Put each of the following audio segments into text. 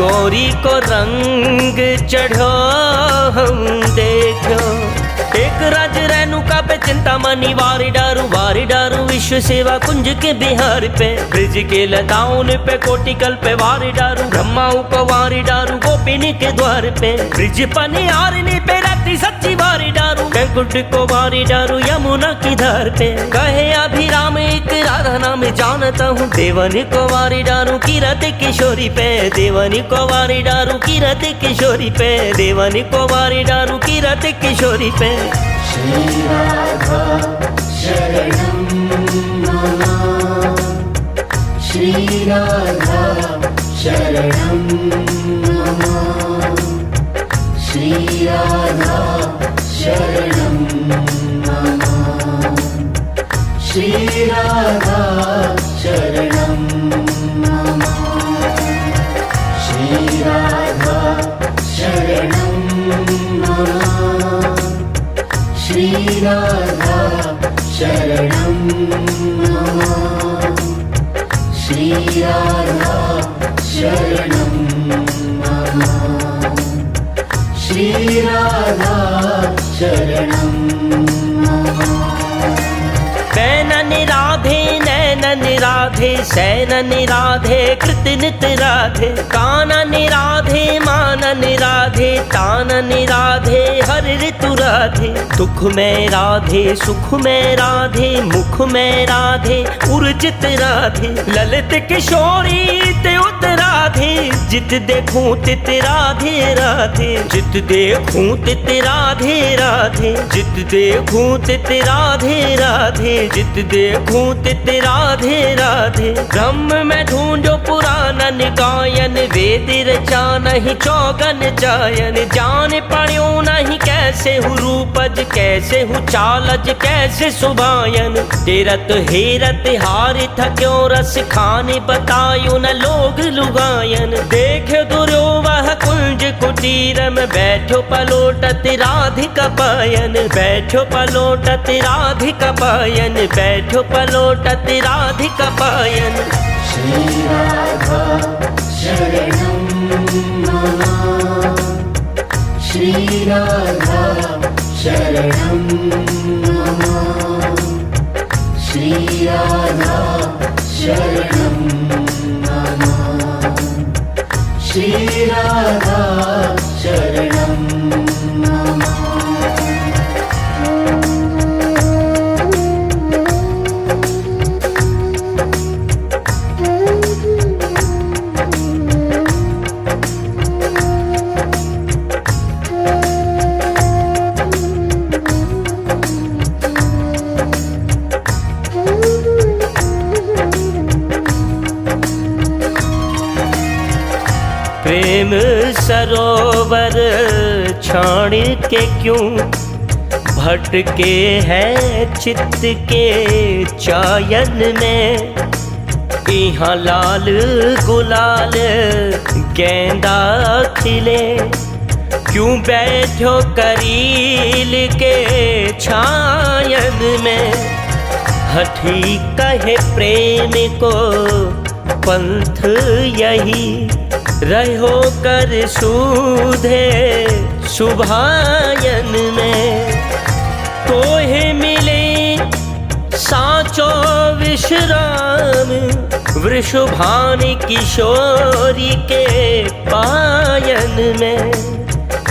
गोरी को रंग चढ़ो हम देखो। एक राज रेणुका पे चिंतामणि वारी डारू विश्व सेवा कुंज के बिहार पे। ब्रिज के लताओं पे कोटिकल पे वारी डारू, ब्रह्माओं को वारी डारू गोपिनी के द्वार पे। ब्रिज पनियारिनी पे रहती सच्ची वारी डारू, कैकुट को वारी डारू यमुना की धार पे। कहे अभिराम एक राधा नाम जानता हूँ, देवनी को वारी डारू कीरत किशोरी पे। देवनी को वारी डारू कीरत किशोरी पे। देवनी को वारी डारू कीरत किशोरी पे। श्री राधा शरणं मम। श्री राधा शरणं मम। श्री राधा शरणं मम। श्री राधा शरणं मम। श्री राधा शरणं मम। श्री राधा शरणं मम। श्री राधा शरणं मम। श्री राधा शरणं मम। नैनन राधे नैनन राधे सैनन राधे कृतनित राधे। कानन राधे मानन राधे तानन राधे हर ऋतु राधे। दुख में राधे सुख में राधे मुख में राधे उर्जित राधे। ललित किशोरी त्योत राधे, जित देखूं तित राधे राधे। जित देखूं तित राधे राधे। जित देखूं तित राधे राधे। जित देखूं तित राधे राधे। ब्रह्म में ढूंढो पुराणन गायन, वेद रचा नहीं चौगन जायन। जान पड़ो नहीं कैसे हूँ रूपज, कैसे हूँ चालज, कैसे सुबायन। तेरत हेरत हार था क्यों रस खाने, बतायो न लोग लुगायन। देख दुर्यो वह कुंज कुटीर में, बैठो पलोटत राधिका पायन। बैठो पलोटत राधिका पायन। बैठो पलोटत राधिका पायन। श्री राधा शरणं मम। श्री राधा शरणं मम। श्री राधा शरणं मम। श्री राधा शरणं मम। प्रेम सरोवर छाण के क्यों भटके हैं चित्त के चायन में। यहाँ लाल गुलाल गेंदा खिले, क्यों बैठो करील के छायन में। हठी कहे प्रेम को पंथ यही, रहो कर सूधे सुभायन में। तोहे मिले साचो विश्राम, वृषभान किशोरी के पायन में।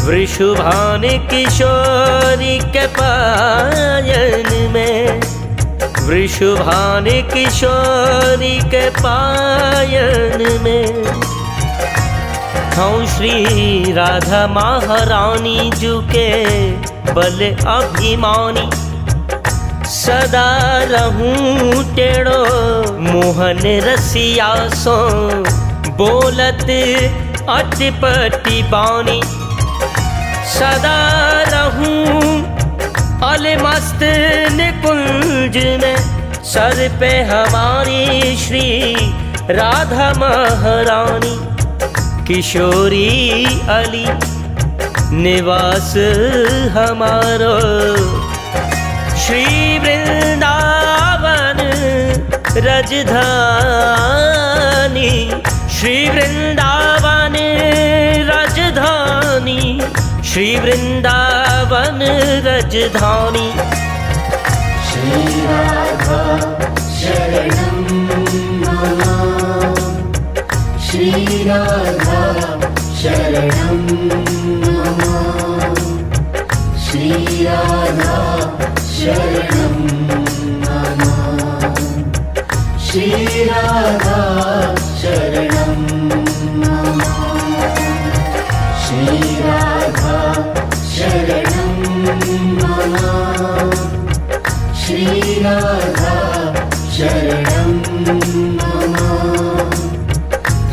वृषभान किशोरी के पायन में। वृषभान किशोरी के पायन में। हूँ श्री राधा महारानी जू के बल अभिमानी। सदा रहूं टेढ़ो मोहन रसिया सो, बोलत अटपटी बानी। सदा रहूं अलमस्त निकुंज में, सर पे हमारी श्री राधा महारानी। किशोरी अली निवास हमारो, श्री वृंदावन रजधानी। श्री वृंदावन श्री वृंदावन रजधानी। श्री राधा शरणं मम। श्री राधा शरणं मम। श्री राधा शरणं मम। श्री राधा शरणं मम। श्री राधा शरणं मम। श्री राधा शरणं मम।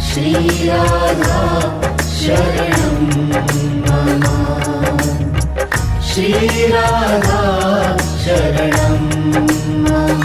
श्री राधा शरणं मम। श्री राधा शरणं मम।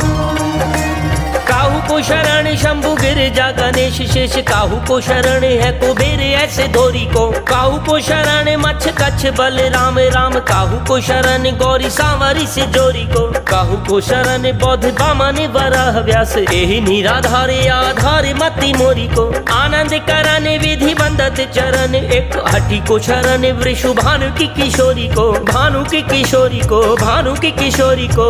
काहू को शरण शंभु गिरजा गणेश शेष, काहू को शरण है कुबेर ऐसे धोरी को, काहू को शरण मच्छ कच्छ बलराम राम, काहू को शरण गौरी सांवरी से जोरी को, काहू को शरण बौद्ध वामन वराह व्यास, एहि निराधारे आधार मति मोरी को, आनंद करन विधि बंदत चरण, एक हठी को शरण वृषु भानु की किशोरी को, भानु की किशोरी को, भानु की किशोरी को।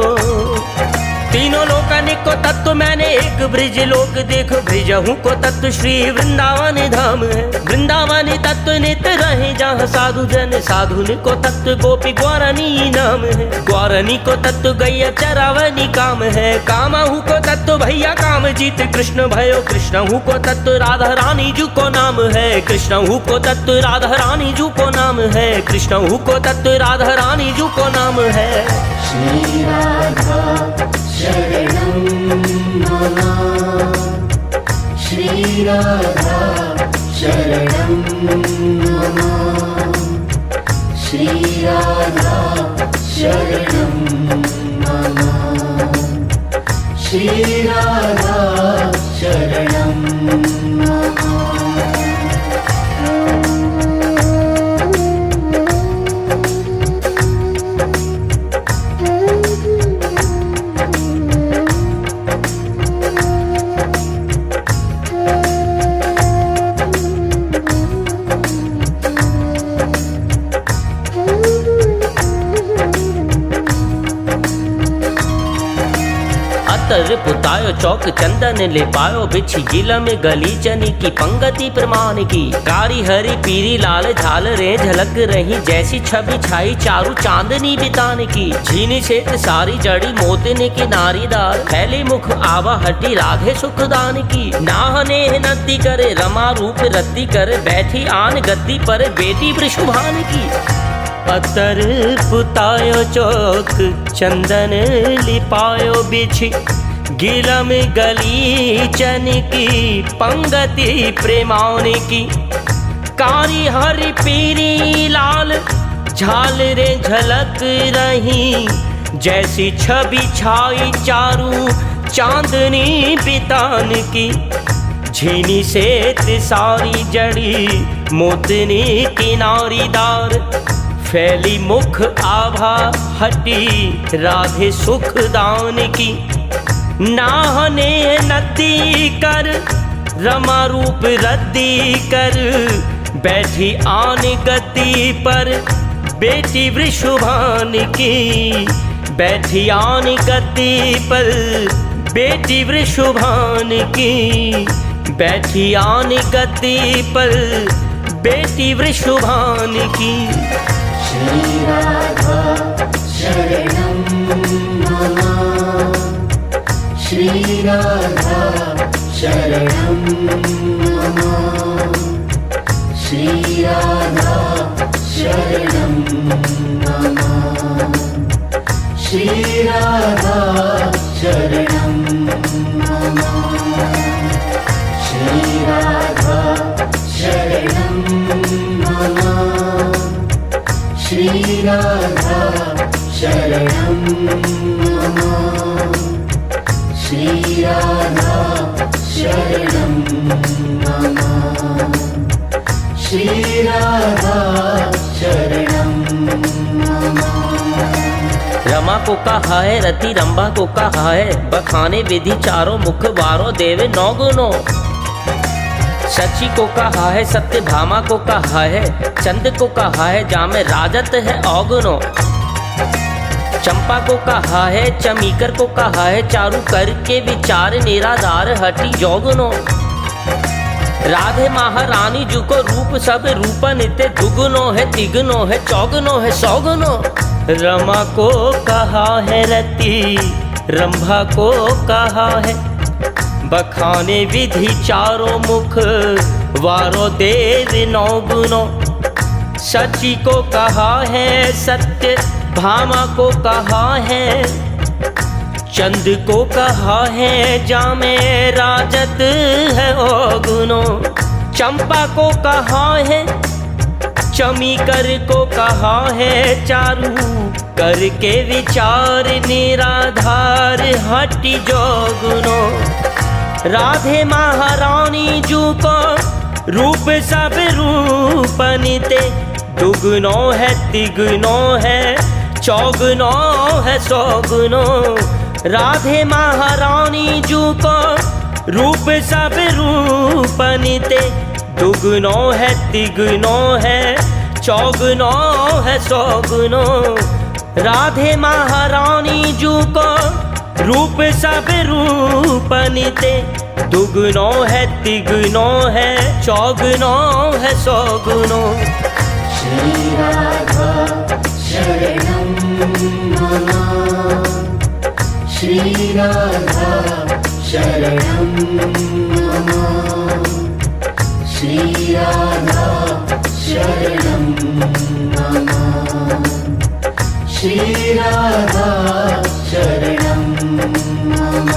तीनों लोकन को तत्व मैंने एक ब्रिज लोक देखो, ब्रिजहूँ को तत्व श्री वृंदावन धाम है, वृंदावन तत्व नित्य रहे जहाँ साधु जन, साधु को तत्व गोपी ग्वारनी नाम है, ग्वारनी को तत्व गैया चरावनी काम है, कामहू को तत्व भैया काम जीत कृष्ण भयो, कृष्णहू को तत्व राधा रानी जू को नाम है, कृष्णहू को तत्व राधा रानी जू को नाम है, कृष्णहू को तत्व राधा रानी जू को नाम है। श्री राधा शरणं मम। श्री राधा शरणं मम। श्री राधा शरणं मम। श्री राधा शरणं मम। अतर पुतायो चौक चंदन ले पायो, बिछी गिला में गली चनी की पंगति प्रमाण की, कारी हरी पीरी लाल झालरें झलक रही, जैसी छवि छाई चारू चांदनी बितान की, झीनी शेत सारी जड़ी मोतने की नारीदार, फैली मुख आवा हटी राधे सुखदान की, नाहने नती करे रमा रूप रत्ती कर, बैठी आन गद्दी पर बेटी वृषभान की। अतर पुतायो चौक चंदन लिपायो बिछी गिला में गली चन की, पंगति प्रेमान की, कारी हरी पीरी लाल झालरे झलक रही, जैसी छवि छाई चारू चांदनी बितान की, झीनी से सारी जड़ी मोतनी किनारीदार, फैली मुख आभा हटी राधे सुखदान की, नाहने नदी कर रमा रूप रद्दी कर, बैठी आन गद्दी पर बेटी वृषभान की, बैठी आन गद्दी पर बेटी वृषभान की, बैठी आन गद्दी पर बेटी वृषभान की। श्री राधा शरणं मम। श्री राधा शरणं मम। श्री राधा शरणं मम। श्री राधा शरणं मम। श्री राधा शरणं मम। श्री राधा शरणं मम। श्री राधा शरणं मम। श्री राधा शरणं मम। रमा को कहा है रति रंबा को कहा है, बखाने विधि चारों मुख वारो देवे नौ गुनो, शची को कहा है सत्यभामा को कहा है, चंद को कहा है जामे राजत है औगुनो, चंपा को कहा है चमीकर को कहा है चारु करके विचार निराधार हटी जोगुनो। राधे महारानी जी को रूप सब रूपन ते दुगुनो है तिगुनो है चौगुनो है सौगुनो। रमा को कहा है रति, रंभा को कहा है बखाने विधि चारों मुख वारो देव नौ गुनो। शची को कहा है सत्य, भामा को कहा है, चंद को कहा है जामे राजत है औगुनो। चंपा को कहा है, चमीकर को कहा है चारु करके विचार निराधार हटि जोगुनो। राधे महारानी जू को रूप सब रूपनिते दुगुनो है तिगुनो है चौगुनो है सौगुनो। राधे महारानी जू को रूप सब रूपनिते दुगुनो है तिगुनो है चौगुनो है सौगुनो। राधे महारानी जू को रूप सब रूपनिते दुगुनो है तिगुनो है चौगुनो है सौगुनो। श्री राधा शरणं मम, श्री राधा शरणं मम, श्री राधा शरणं मम, श्री राधा शरणं मम।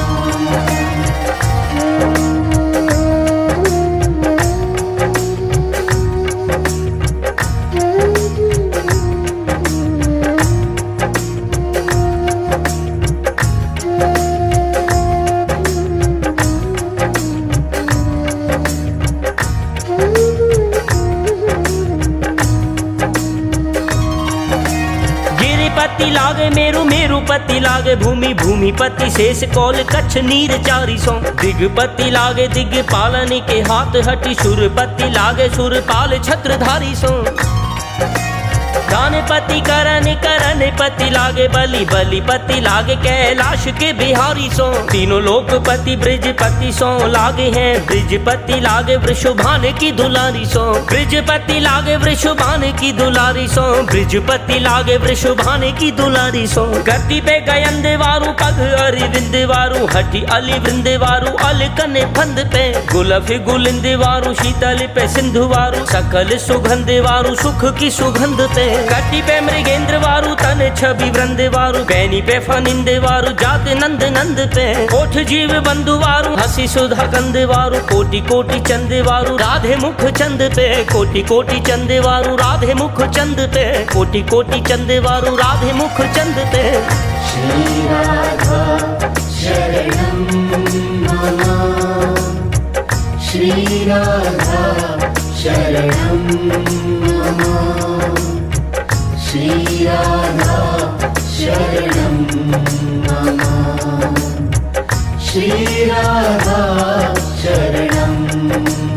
गिरिपति लागे मेरु, मेरुपति लागे भूमि, भूमिपति शेष कौल कच्छ नीर चारी सौ। दिगपति लागे दिगपालनि के हाथ हटि, सुरपति लागे सुरपाल छत्रधारी सो। दानपति करण करणपति लागे बलि, बलिपति लागे कैलाश के बिहारी सो। तीनों लोकपति ब्रिजपति सो लागे हैं, ब्रिजपति लागे वृषभान की दुलारी सो। ब्रिजपति लागे वृषभान की दुलारी सो, ब्रिजपति लागे वृषभान की दुलारी सो। गति पे गयंद वारु पग अरिविंद वारु हटि अली वृंद वारु अलकने फंद पे। गुलफ गुलिंद वारु शीतल पे सिंधु वारु सकल सुगंध वारु सुख की सुगंध पे। कटी पे मृगेंद्र वारु तन छवि वृंद वारु, बैनी पे फनिंद वारु जात नंद नंद पे। कोठ जीव बंधु वारु हसी सुधा गंध वारु, कोटि कोटि चंद वारु राधे मुख चंद पे। कोटि कोटि चंद वारु राधे मुख चंद पे, कोटि कोटि चंद वारु राधे मुख चंद पे। श्री राधा शरणं मम, श्री राधा शरणं मम, श्री राधा शरणं मम, श्री राधा शरणं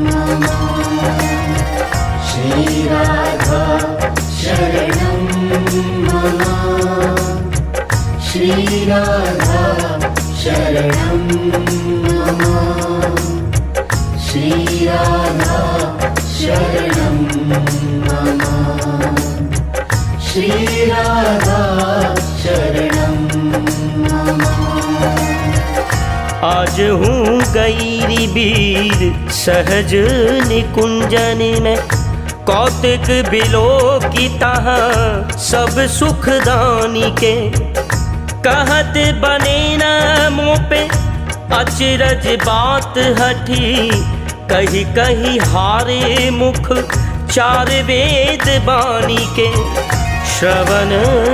मम, श्री राधा शरणं मम, श्री राधा शरणं मम, श्री राधा शरणं मम, श्री राधा शरणं मम। आज हूँ गैरी बीर सहज निकुंजन में, कौतिक बिलो की तहाँ सब सुखदानी के। कहत बने न मुँह पे अचरज बात हठी, कही कही हारे मुख चार वेद बानी के। श्रवण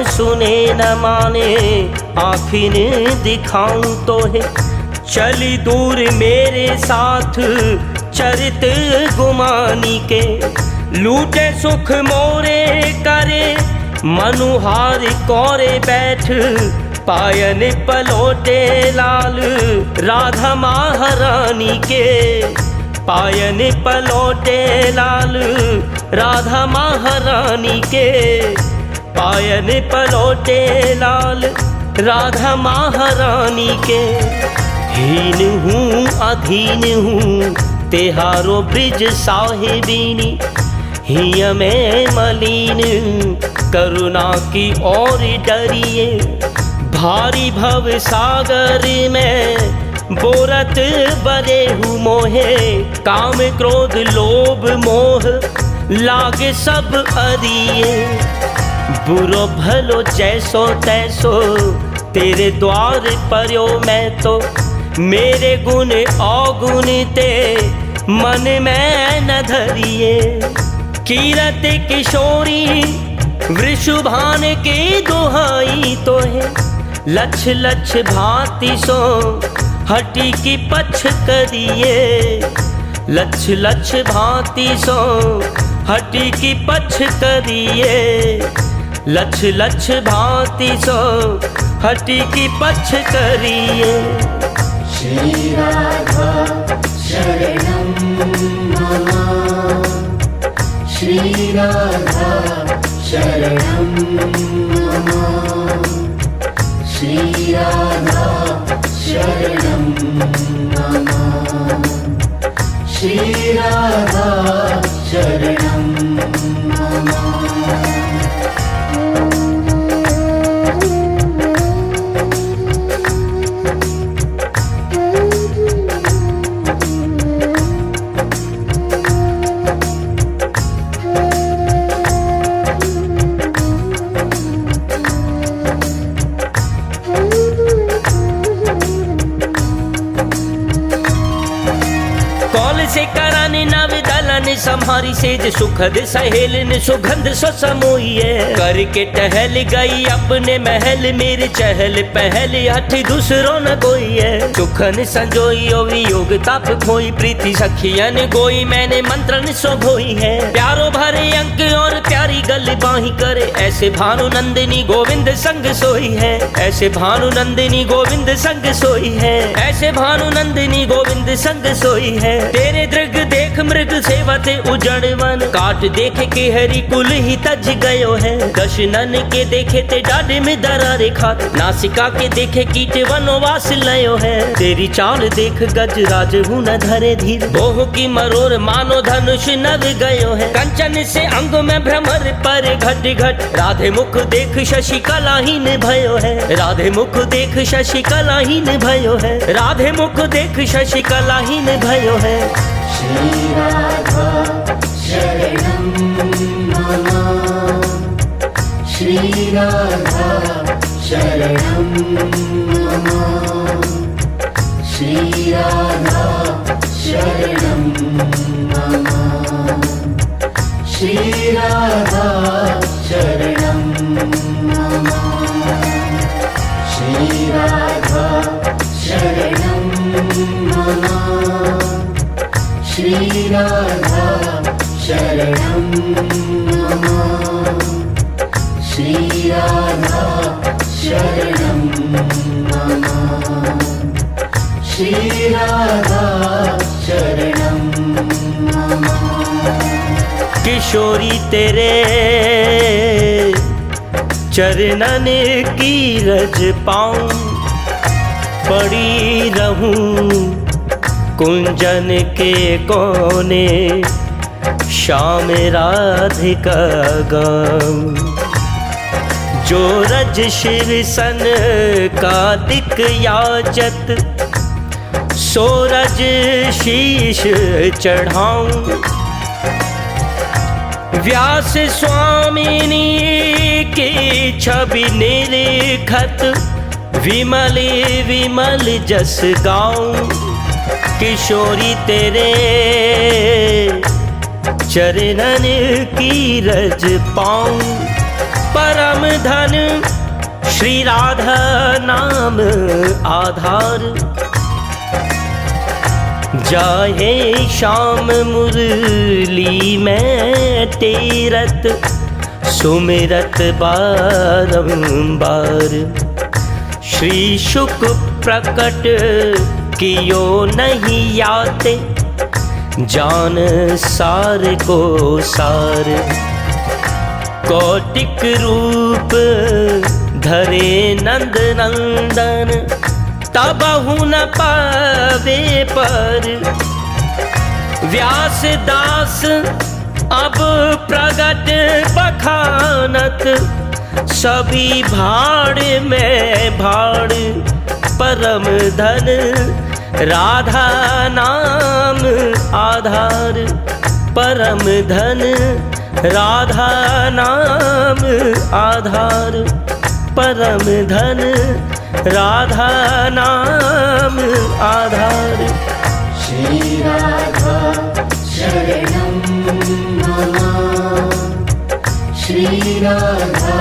सुने न माने आखिन दिखाऊं तो है, चली दूर मेरे साथ चरित गुमानी के। लूटे सुख मोरे करे मनुहार कौरे बैठ, पायन पलोटे लाल राधा महारानी के। पायन पलौटे लाल राधा महारानी के, पायन पलौटे लाल राधा महारानी के। हीन हूँ अधीन हूँ तेहारो ब्रिज साहिबिनी, हिय में मलिन करुणा की ओर डरिए। भारी भव सागर में बोरत बरे हूँ मोहे, काम क्रोध लोभ मोह लागे सब अरिए। बुरो भलो जैसो तैसो तेरे द्वार पर्यो मैं तो, मेरे गुण अवगुण ते मन में न धरिए। कीरत किशोरी वृषभान के दुहाई तो है, लक्ष लक्ष भांति सो हटी की पछ करिए। लक्ष लक्ष भांति सो हटी की पछ करिए। लक्ष लक्ष भांति सो हटी की पछ करिए। श्री राधा शरणं मम, श्री राधा शरणं मम, श्री राधा शरणं मम, श्री राधा शरणं मम। से कराने नव दलन संहारी सेज सुखद सहेलन सुगंध सो समोइए। करके टहल गई अपने महल मेरे चहल पहल हठ दूसरो न कोई है। सुखन संजोई वियोग ताप खोई प्रीति सखियन गोई मैंने मंत्रन सो भोई है। प्यारो भरे अंक और प्यारी गल बाही करे ऐसे भानु नंदिनी गोविंद संग सोई है। ऐसे भानु नंदिनी गोविंद संग सोई है। ऐसे भानु नंदिनी गोविंद संग सोई है। तेरे दृग देख मृग सेवते उजड़वन, काट देखे के हरि कुल ही तज गयो है। दशनन के देखे ते डाढ़ में दरारे खात, नासिका के देखे कीट वनवास लयो है। तेरी चाल देख गजराज हूँ न धरे धीर, बोह की मरोर मानो धनुष नव गयो है। कंचन से अंग में भ्रमर पर घट घट, राधे मुख देख शशि कलाहीन भयो है। राधे मुख देख शशि कलाहीन भयो है। राधे मुख देख शशि कलाहीन भयो है। श्री राधा शरणं मम, श्री राधा शरणं मम, श्री राधा शरणं मम, श्री राधा शरणं मम, श्री राधा शरणं मम, श्री राधा शरणं मम, श्री राधा शरणं मम, श्री राधा शरणं मम। किशोरी तेरे चरणन की रज पाऊं, पड़ी रहूं कुंजन के कोने, श्याम राधिका गाऊं। जो रज शिव सन का दिक याचत, सो रज शीश चढ़ाऊं। व्यास स्वामिनी की छवि निरखत, विमल विमल जस गाऊं। किशोरी तेरे चरणन की रज पाऊं, परम धन श्री राधा नाम आधार। जाहे श्याम मुरली में तेरत, सुमिरत बारंबार। श्री शुक प्रकट कियो नहीं याते, जान सार को सार, कौटिक रूप धरे नंद नंदन, तबहु न पावे पर। व्यास दास अब प्रगट बखानत, सभी भाड़ में भाड़ परम धन, राधा नाम आधार परम धन, राधा नाम आधार परम धन, राधा नाम आधार। श्री राधा शरणं मम, श्री राधा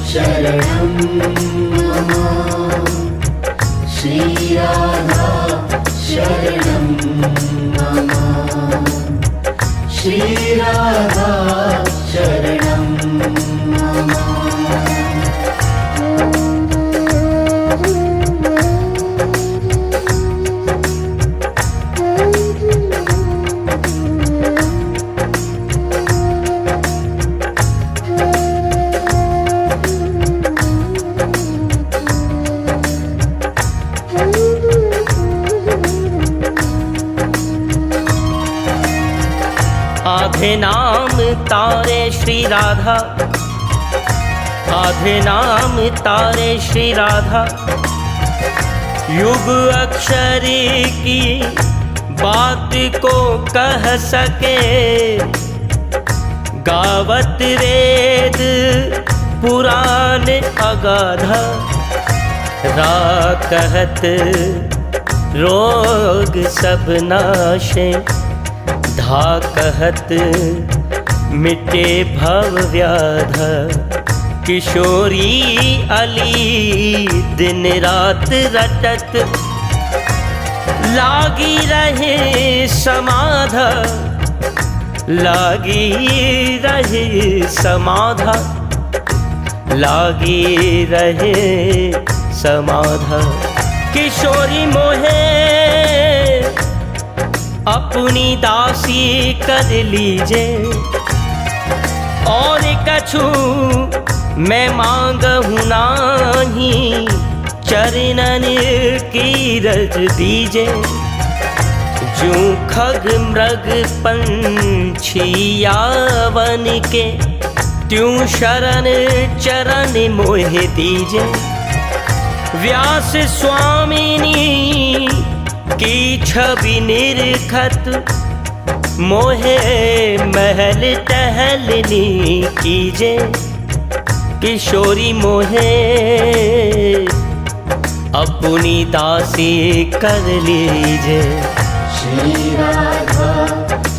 शरणं मम, श्री राधा शरणं मम, श्री राधा शरणं मम। आधे नाम तारे श्री राधा, आधे नाम तारे श्री राधा, युग अक्षरी की बात को कह सके, गावत वेद पुराण अगाधा, रा कहत रोग सब नाशे, धा कहत मिटे भव व्याध। किशोरी अली दिन रात रटत, लागी रहे समाधा, लागी रहे समाधा, लागी रहे समाधा। किशोरी मोहे अपनी दासी कर लीजे, और कछु मैं मांगहूँ नाही, चरणन की रज दीजे। जूं खग मृग पंछी यावन के, त्यों शरण चरण मोहे दीजे। व्यास स्वामिनी की छवि निरखत, मोहे महल टहलनी कीजे। किशोरी मोहे अपनी दासी कर लीजे। श्री राधा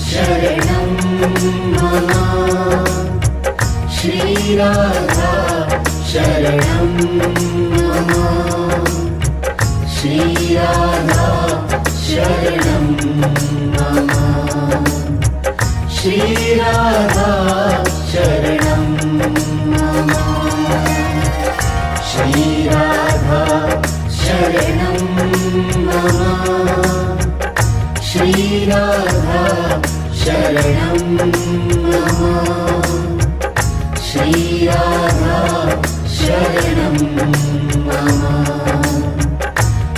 शरणं मम, श्री राधा शरणं मम, श्री राधा शरणं मम, श्री राधा शरणं मम, श्री राधा शरणं मम, श्री राधा शरणं मम, श्री राधा शरणं मम,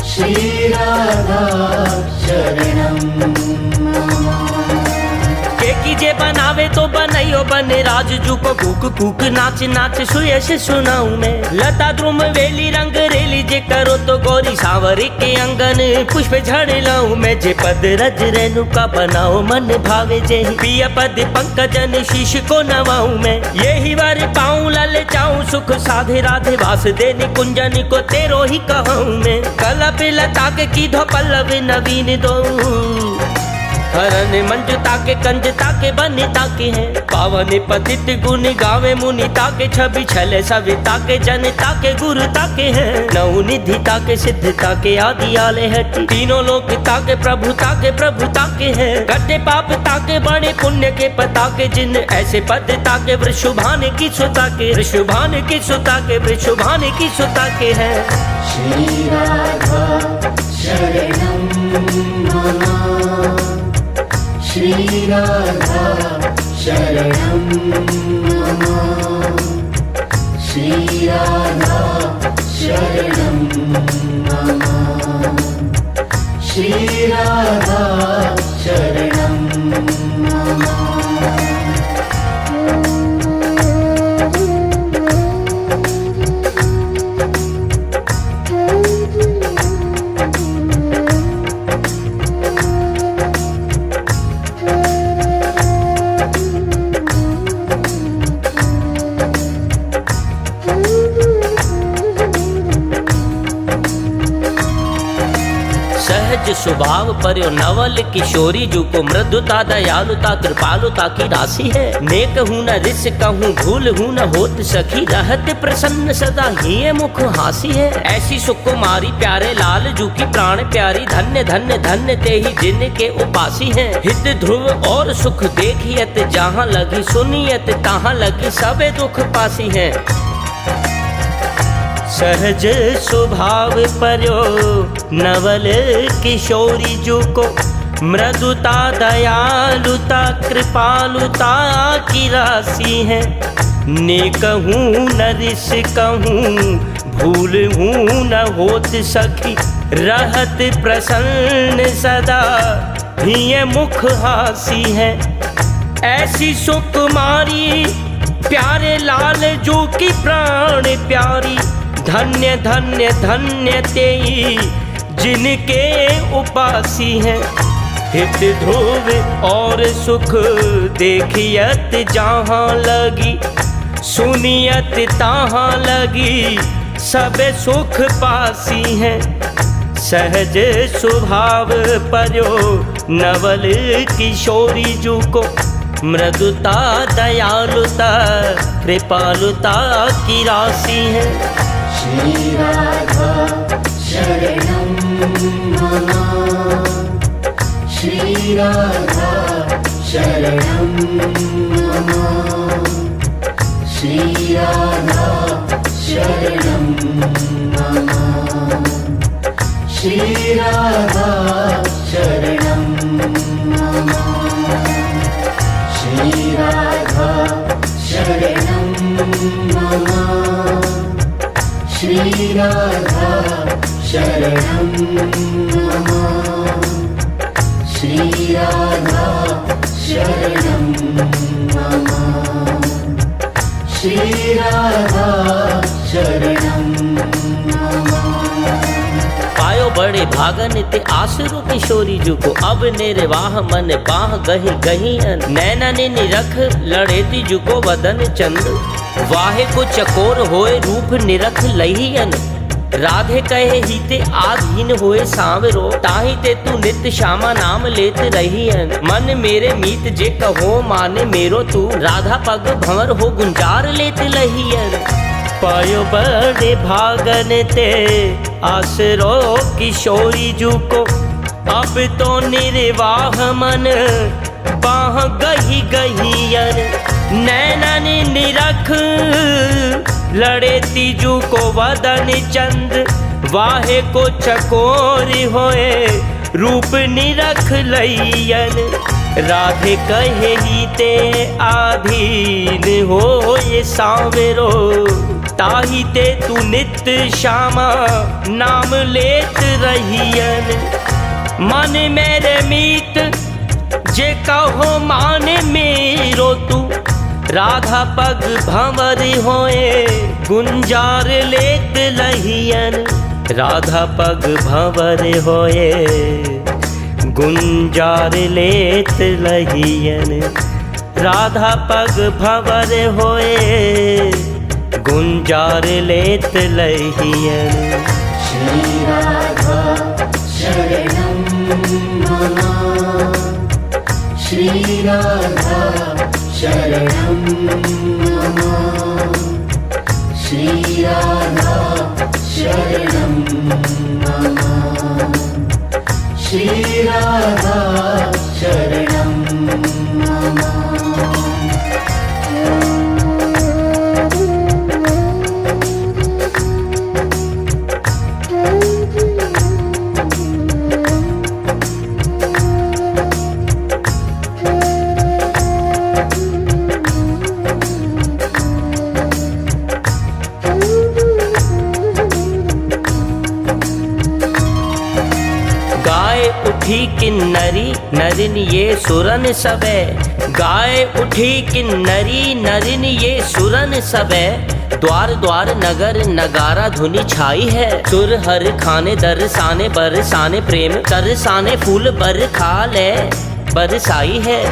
श्री राधा शरणं मम। के कीजे बनावे तो बनैयो बने, राजजू को कूक कूक नाच नाच सुयश सुनाऊं मैं। लता द्रुम वेली रंग रेली जे करो तो गौरी सावरी के अंगन पुष्प झड़ लाऊं मैं। जे पद रज रेणुका बनाओ मन भावे, जे पिया पद पंकजन शीश को नवाऊं मैं। यही बार पाऊं लल चाऊं सुख साधे, राधे वास दे निकुंजन को तेरो ही कहूं मैं। कलप लता के कीधो पल्लव नवीन दो, हरन मंजुता के कंजता के बनिता के हैं। पावन पतित गुण गावे मुनिता के, छवि छले सविता के जनता के गुरुता के हैं। नौ निधिता के सिद्धता के आदि आले हटी, तीनों लोकता के प्रभुता के हैं। कटे पापता के बड़े पुण्य के पता के, जिन ऐसे पदता के वृषभान की सुता के, वृषभान की सुता के, वृषभान की सुता के हैं। श्री राधा शरणं मम, श्रीराधा शरणं मम श्रीराधा शरणं मम श्रीराधा शरणं मम सहज स्वभाव पर्यो नवल किशोरी जू को मृदुता दयालुता कृपालुता की राशि है। नेक हूँ न रिस कहूँ भूल हूँ न होत सखी रहत प्रसन्न सदा ही मुख हासी है। ऐसी सुकुमारी प्यारे लाल जू की प्राण प्यारी धन्य धन्य धन्य ते ही जिनके उपासी हैं। हित ध्रुव और सुख देखियत जहाँ लगी सुनियत तहाँ लगी सबे दुख पासी हैं। सहज स्वभाव पर्यो नवल किशोरी जू को मृदुता दयालुता कृपालुता की राशि है। नेक हूँ न रिस कहूँ भूल हूँ न होत सखी रहत प्रसन्न सदा ही मुख हासी है। ऐसी सुकुमारी प्यारे लाल जो की प्राण प्यारी धन्य धन्य धन्य तेई जिनके उपासी हैं। हित ध्रुव और सुख देखियत जहाँ लगी सुनियत तहाँ लगी सब सुख पासी हैं। सहज स्वभाव पर्यो नवल किशोरी जू को मृदुता दयालुता कृपालुता की राशि है। श्रीराधा शरणं मम श्रीराधा शरणं मम श्रीराधा शरणं मम श्रीराधा शरणं मम श्रीराधा शरणं मम श्रीराधा शरणं मम श्रीराधा शरणं मम श्रीराधा शरणं मम। पायो बड़े भागन ते आसुरु किशोरी जू को अब निर्वाह मन बाह गही गही नैना ने निरख लड़ेती जू को वदन चंद वाहे को चकोर होए रूप निरख लहियन। राधे कहे ही ते आधीन होए सांवरो ताही ते तू नित श्यामा नाम लेत रहियन। मन मेरे मीत जे कहो माने मेरो तू राधा पग भंवर हो गुंजार लेत लहियन। पायो बड़े भागन ते आसरो किशोरी जू को अब तो निर्वाह मन बाह गही गहियन। नैना ने निरख लड़े तीजू को वदन चंद वाहे को चकोर होए रूप निरख लइयन। राधे कहे ही ते आधीन हो ये सांवरो ताही ते तू नित श्यामा नाम लेत रहियन। मन मेरे मीत जे कहो माने मेरो तू राधा पग भंवर होए गुंजार लेत लहियन। राधा पग भंवर होए गुंजार लेत लहियन। राधा पग भंवर होए गुंजार लेत लहियन। श्रीराधा शरणं मम श्रीराधा शरणं मम श्रीराधा शरणं मम श्रीराधा शरणं मम। गाय उठी किन्नरी नरिन ये सुरन सबे, गाय उठी किन्नरी नरिन ये सुरन सबे, द्वार द्वार नगर नगारा धुनी छाई है। सुर हर खाने दरसाने बरसाने प्रेम तरसाने फूल बर खाले बरसाई है।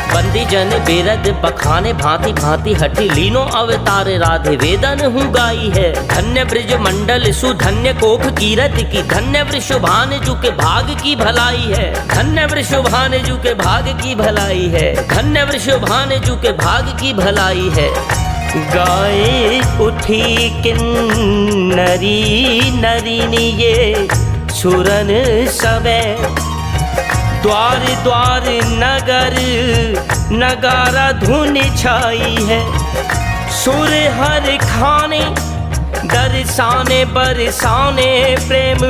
बंदी जन बेरद बखाने भांति भांति हठी लीनो अवतार राधे वेदन हूँ गाई है। धन्य ब्रज मंडल सुधन्य कोख कीरत की, धन्य वृषभान जू के भाग की भलाई है। धन्य वृषभान जू के भाग की भलाई है, धन्य वृषभान जू के भाग की भलाई है। गाय उठी किन्नरी नरिनी ये सुरन सबे, द्वार द्वार नगर नगारा धुन छाई है। सुर हर खाने दरसाने बरसाने प्रेम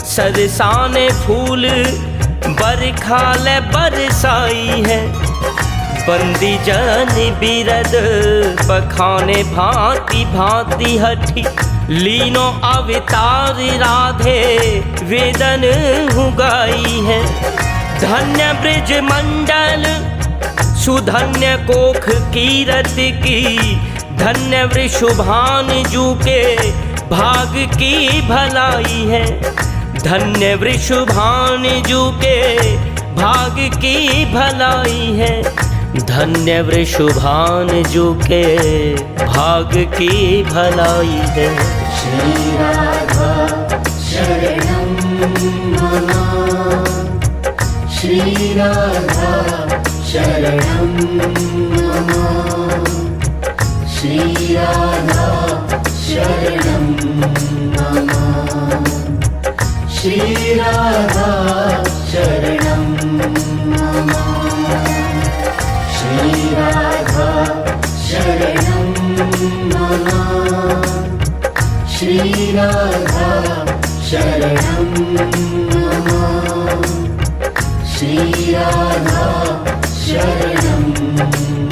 सरसाने फूल बरखाले बरसाई है। बंदी जन बिरद बखाने भांति भांति हठी लीनो अवतार राधे वेदन हूँ गाई है। धन्य ब्रज मंडल सुधन्य कोख कीरत की, धन्य वृषभान जू के भाग की भलाई है। धन्य वृषभान जू के भाग की भलाई है, धन्य वृषभान जू के भाग की भलाई है। श्री राधा शरणं मम, श्री राधा शरणं मम, श्री राधा शरणं मम, श्री राधा शरणं मम, श्री राधा शरणं मम, श्री राधा शरणं मम, श्री राधा शरणं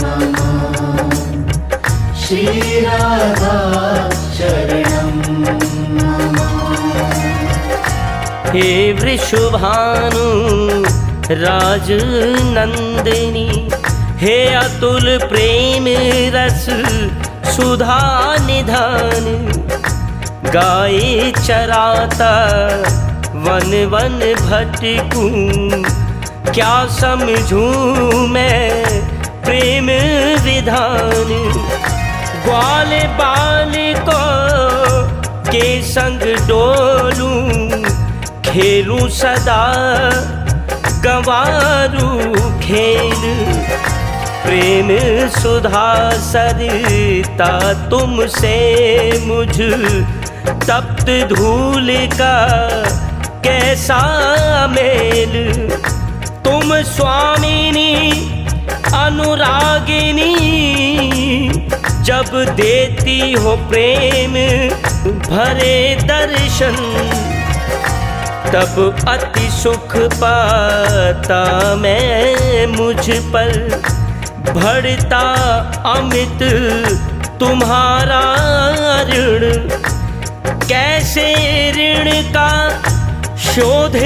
मम, श्री राधा शरणं मम। हे वृषभानु राज नंदिनी, हे अतुल प्रेम रस सुधा निधान, गाय चराता वन वन भटकूं, क्या समझूं मैं प्रेम विधान। ग्वाल बाल को के संग डोलूं, खेलूं सदा गंवारू खेल, प्रेम सुधा सरिता तुमसे मुझ तप्त धूल का कैसा मेल। तुम स्वामिनी अनुरागिनी, जब देती हो प्रेम भरे दर्शन, तब अति सुख पाता मैं मुझ पर, बढ़ता अमित तुम्हारा ऋण। कैसे ऋण का शोध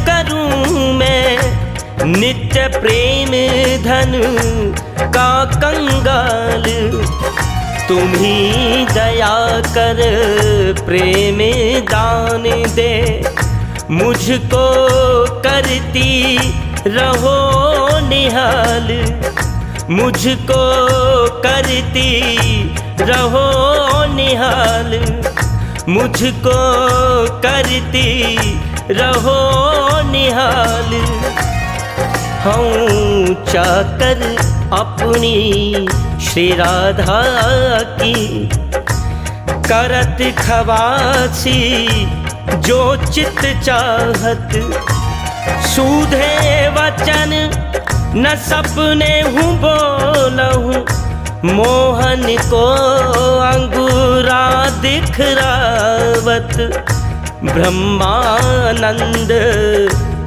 करूं मैं, नित्य प्रेम धन का कंगाल। तुम ही दया कर प्रेम दान दे, मुझको करती रहो निहाल, मुझको करती रहो निहाल, मुझको करती रहो निहाल। हूँ चाकर अपनी श्री राधा की, करत खवासी जो चित चाहत। सूधे वचन न सपने हूँ बोलहूँ, मोहन को अंगूरा दिखरावत। ब्रह्मानंद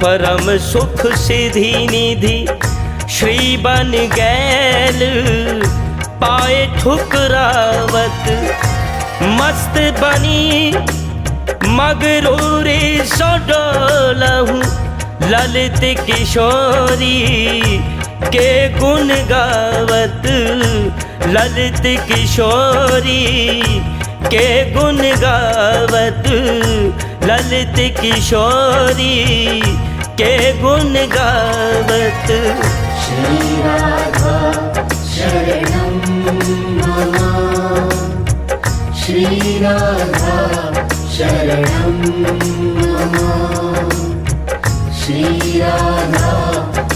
परम सुख सिद्धि निधि, श्री बन गैल पाए ठुकरावत। मस्त बनी मगरूरी सो डोलहूँ ललित किशोरी के गुण गावत, ललित किशोरी के गुण गावत, ललित किशोरी के गुण गावत। श्री राधा शरणं मम, श्री राधा शरणं मम, श्री राधा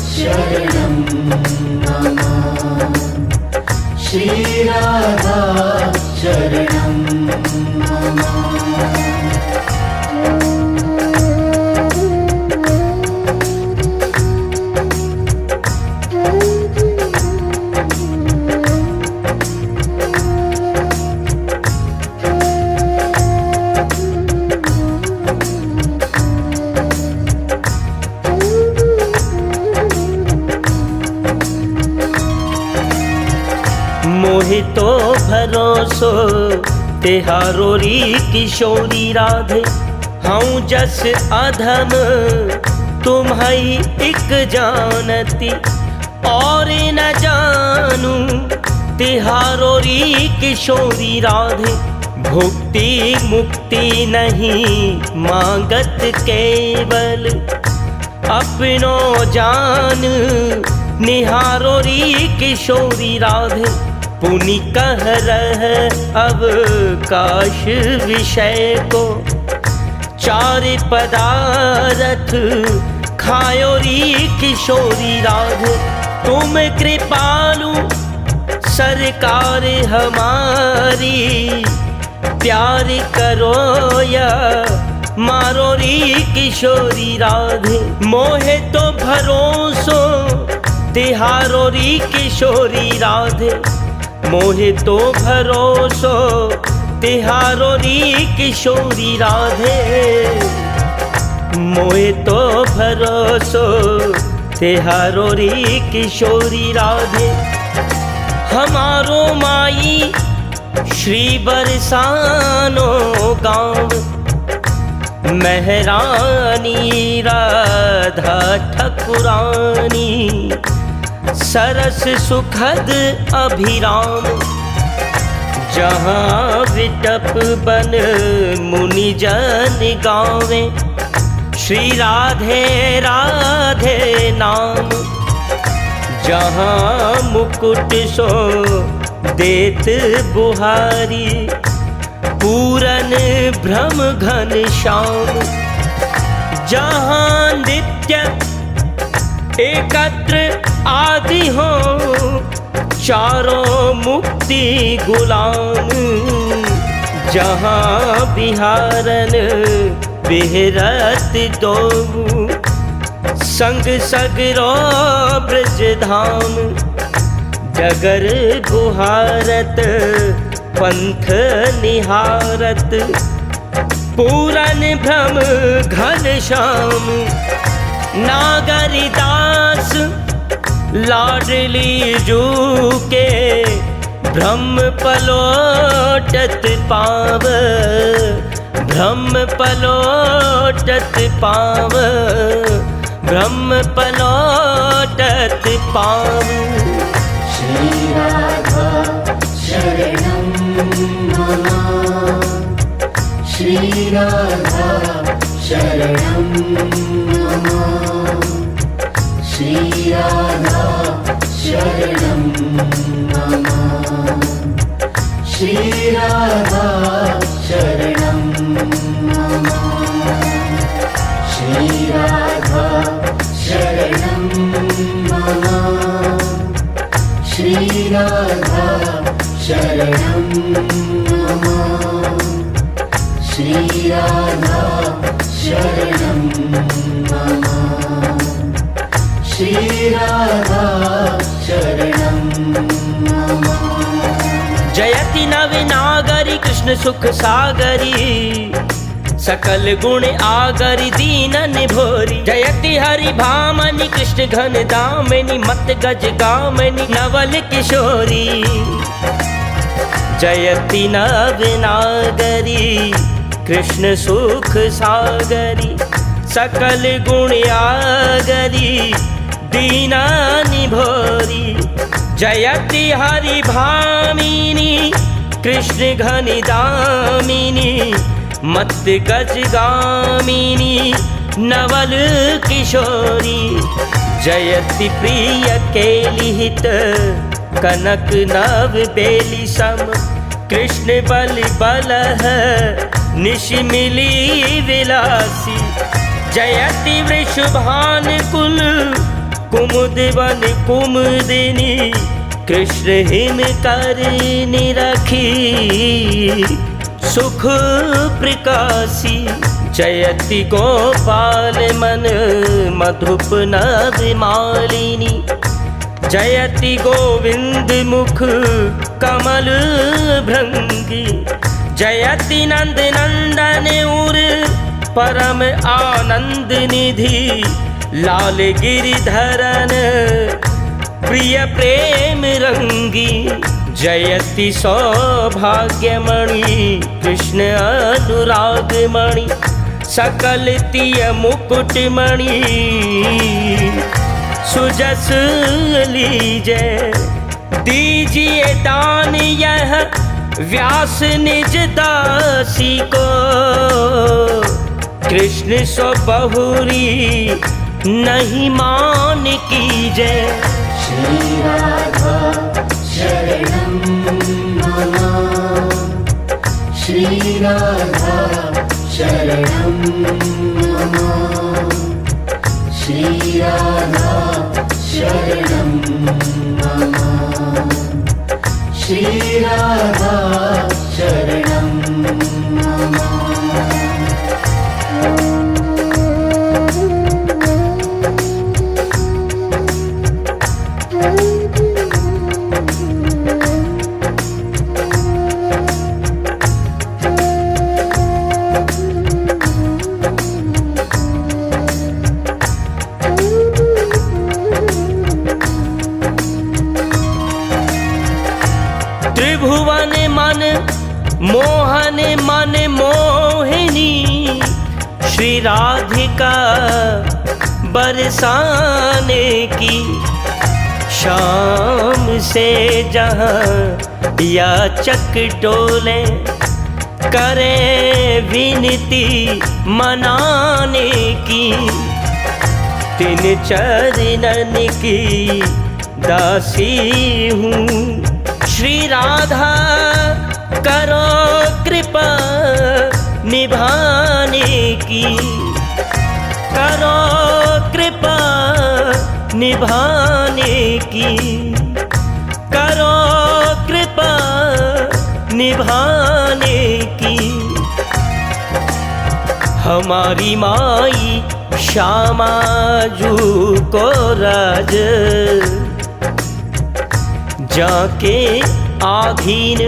शरणं मम, श्री राधा शरणं मम। मोहितो भरोसो तिहारो री किशोरी राधे, हूँ जस अधम तुम्हारी एक जानती, और न जानू तिहारो री किशोरी राधे। भुक्ति मुक्ति नहीं मांगत केवल, अपनो जान निहारो री किशोरी राधे। पुनि कह रह अब काश विषय को, चार पदारथ खायो री किशोरी राधे। तुम कृपालु सरकार हमारी, प्यार करो या मारो री किशोरी राधे। मोहे तो भरोसो तिहारो री किशोरी राधे, मोहे तो भरोसो तिहारो री किशोरी राधे। मोहे तो भरोसो तिहारो री किशोरी राधे। हमारो माई श्री बरसानो गाँव, महरानी राधा ठकुरानी, सरस सुखद अभिराम। जहाँ विटप बन मुनि जन गावे, श्री राधे राधे नाम। जहाँ मुकुट सो देत बुहारी, पूरन भ्रम घन श्याम। जहाँ नित्य एकत्र आदि हो, चारों मुक्ति गुलाम। जहाँ बिहारन बिहरत दो, संग सगरो ब्रज धाम। डगर गुहारत पंथ निहारत, पूरन भ्रम घन श्याम। नागरिदास लाडली जू के, ब्रह्म पलोटत पाव, ब्रह्म पलोटत पाव, ब्रह्म पलोटत पाव। श्री राधा शरणं मम, श्री राधा शरणं मम, श्री राधा शरणं मम, श्री राधा शरणं मम, श्री राधा शरणं मम, श्री राधा शरणं मम, श्री राधा शरणं मम, श्री राधा शरणं मम। जयति नवनागरी कृष्ण सुख सागरी, सकल गुण आगरी दीनन भोरी। जयति हरि भामनि कृष्ण घन दामिनी, मत गज गामिनी नवल किशोरी। जयति नवनागरी कृष्ण सुख सागरी सकल गुण आगरी दीना निभोरी जयति हरि भामिनी कृष्ण घनि दामिनी मत गज गामिनी नवल किशोरी जयति प्रिय केलिहित कनक नव बेली सम कृष्ण बल बलह निश मिली विलासी जयति वृषभान कुल कुमुद वन कुमुदिनी कृष्ण हिम कर निरखी सुख प्रकाशी जयति गोपाल मन मधुप नव मालिनी जयति गोविंद मुख कमल भृंगी जयति नंद नंदन उर परम आनंद निधि लाल गिरिधरन प्रिय प्रेम रंगी जयति सौभाग्यमणि कृष्ण अनुरागमणि सकल तिय मुकुटमणि सुजस लीजे दीजिए दान यह व्यास निज दासी को कृष्ण सो बहुरी नहीं मान कीजे श्री राधा शरणं मम श्री राधा शरणं मम श्री राधा शरणं मम श्री राधा शरणं मम त्रिभुवन मन मोहन मन मोहिनी श्री राधिका बरसाने की शाम से जहाँ याचक टोले करे विनती मनाने की तिन चरणन की दासी हूँ श्री राधा करो कृपा निभाने की करो कृपा निभाने की करो कृपा निभाने की हमारी माई श्यामा जू को राज जाके आधीन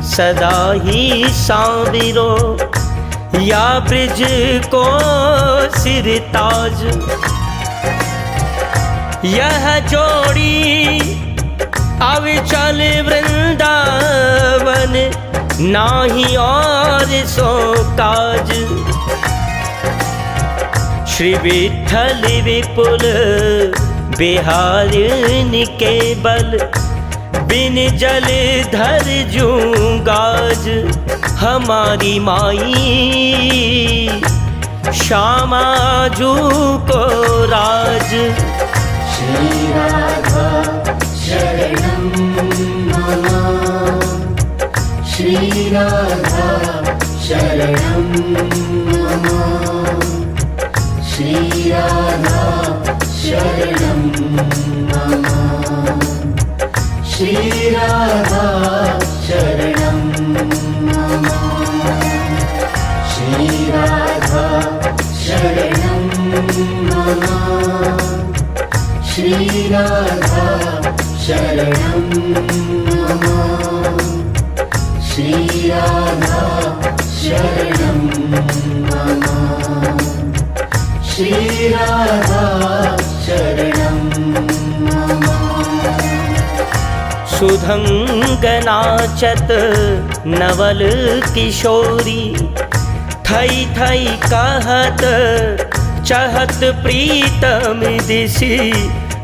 सदा ही सांवरो या ब्रिज को सिर ताज यह जोड़ी अविचल वृंदावन नाही और सो काज श्री विठल विपुल बिहारिन के बल बिन जल धर जूंगाज हमारी माई श्यामा जू को राज श्री राधा शरणं मम श्री राधा शरणं मम श्री राधा शरणं मम श्री राधा शरणं मम श्री राधा शरणं मम श्री राधा शरणं मम श्री राधा शरणं मम श्री राधा शरणं मम सुधंग नाचत नवल किशोरी थई थई कहत चहत प्रीतम दिसी,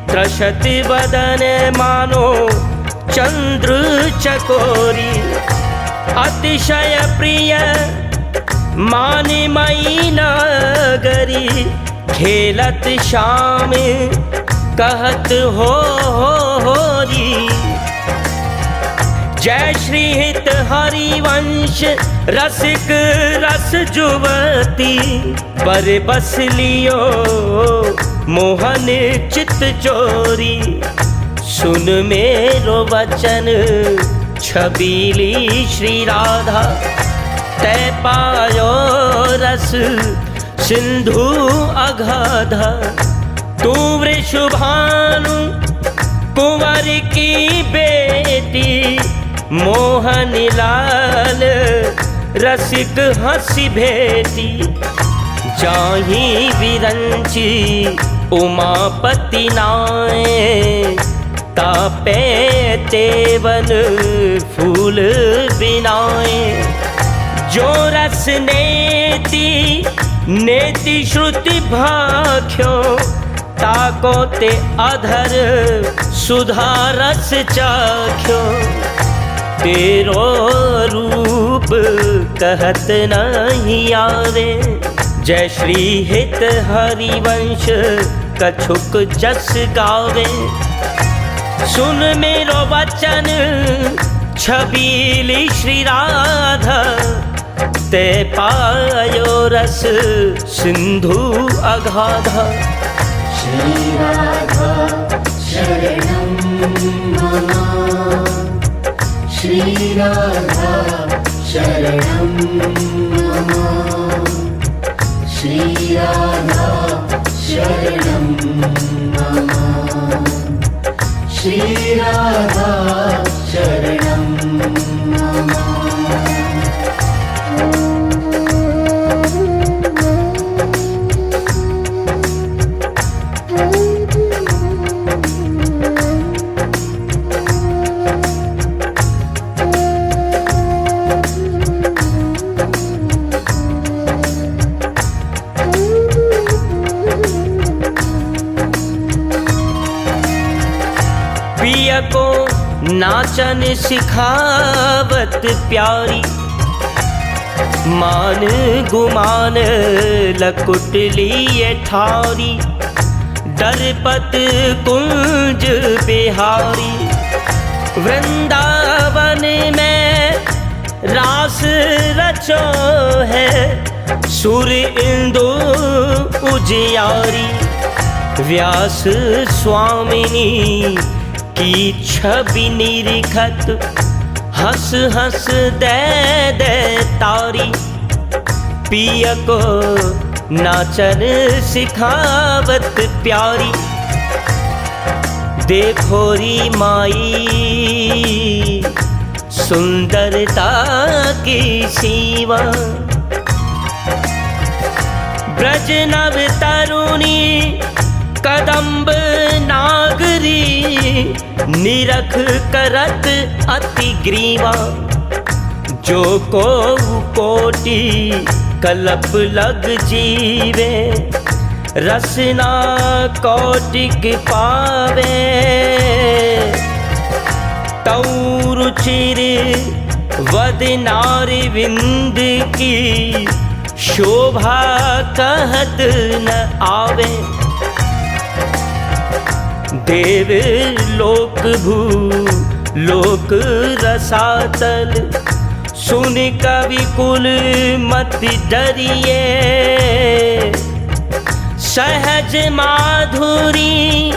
त्रसत बदन मानो चंद्र चकोरी। अतिशय प्रिय मानिमयी नगरी, खेलत श्याम कहत होरी। जय श्री हित हरिवंश रसिक रस जुवती, पर बस लियो मोहन चित चोरी। सुन मेरो वचन छबीली श्री राधा, तै पायो रस सिंधु अगाधा। तू वृषभानु कुंवर की बेटी, मोहन लाल रसिक हंसी भेटी। जाही विरंची उमापति नाए, तापे तेवन फूल बिनाए। जो रस नेति नेति श्रुति भाख्यो, ताको ते अधर सुधा रस चाख्यो। तेरो रूप कहत नहीं आवे, जय श्री हित हरिवंश कछुक जस गावे। सुन मेरो वचन छबीली श्री राधा, ते पायो रस सिंधु अगाधा। श्री राधा शरणं मम, श्री राधा शरणं मम, श्री राधा शरणं मम, श्री राधा शरणं मम। पिया को नाचन सिखावत प्यारी, मान गुमान लकुट लिए ठारी। दरपत कुंज बिहारी, वृंदावन में रास रचो है। सुर इंदु उजियारी, व्यास स्वामिनी की छवि निरखत। हंस हंस दे तारी, पिया को नाचन सिखावत प्यारी। देखो री माई सुंदरता की सीमा, ब्रज नव तरुणी कदम्ब नागरी। निरख करत अति ग्रीवा, जो को कोटि कलप लग जीवे। रसना कौटिक पावे, तौ रुचिर वदनारि विंद की। शोभा कहत न आवे, देव लोक भू लोक रसातल। सुन कवि कुल मत डरिए, सहज माधुरी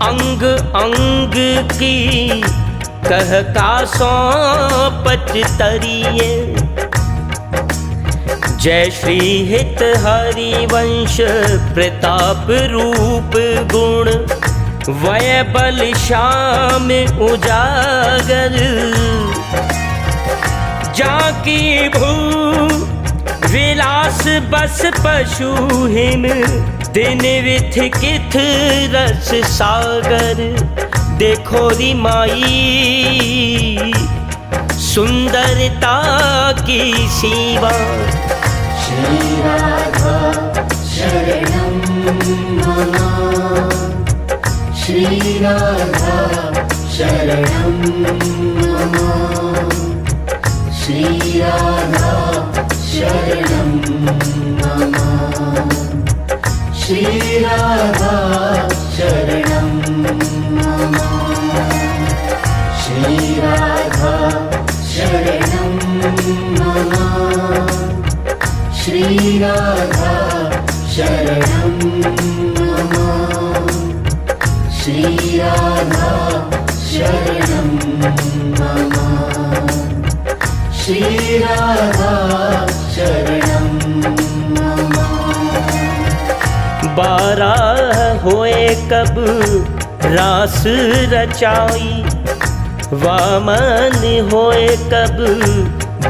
अंग अंग की। कह का सौंपत तरिए, जय श्री हित हरिवंश प्रताप रूप गुण। वय बल श्याम उजागर, जाकी भू विलास बस पशु हिम। दिन विथ किथ रस सागर, देखो री माई सुंदरता की सीमा। श्रीराधा शरणं मम श्रीराधा शरणं मम श्रीराधा शरणं मम श्रीराधा शरणं मम श्रीराधा शरणं मम श्रीराधा शरणं मम श्रीराधा शरणं मम श्रीराधा शरणं मम 12 होए कब रास रचाई, वामन होए कब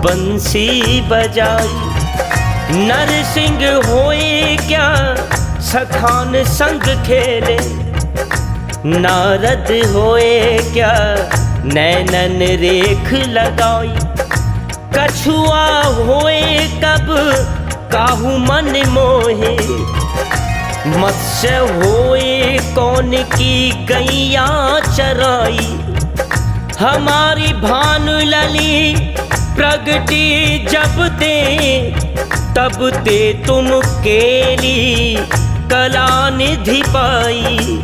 बंसी बजाई। नरसिंह होए क्या सखान संग खेले, नारद होए क्या नैनन रेख लगाई। कछुआ होए कब काहू मन मोहे, मत्स्य होए कौन की गैया चराई। हमारी भानु लली प्रगटी जब ते, तब ते तुम केली कला निधि पाई।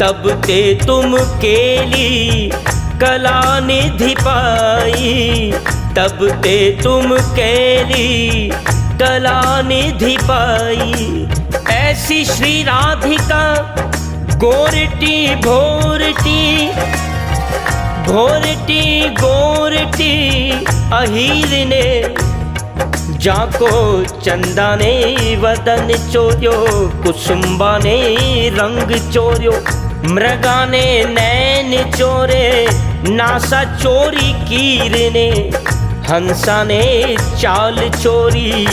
तब ते तुम केली कला निधि पाई। तब ते तुम केली कला निधि पाई। ऐसी श्री राधिका गोरटी भोरटी, भोरटी गोरटी अहीर ने, जाको चंदा ने वदन चोर्यो, कुसुम्बा ने रंग चोर्यो। मृगा ने नैन चोरे, नासा चोरी कीर ने। हंसा ने चाल चोरी,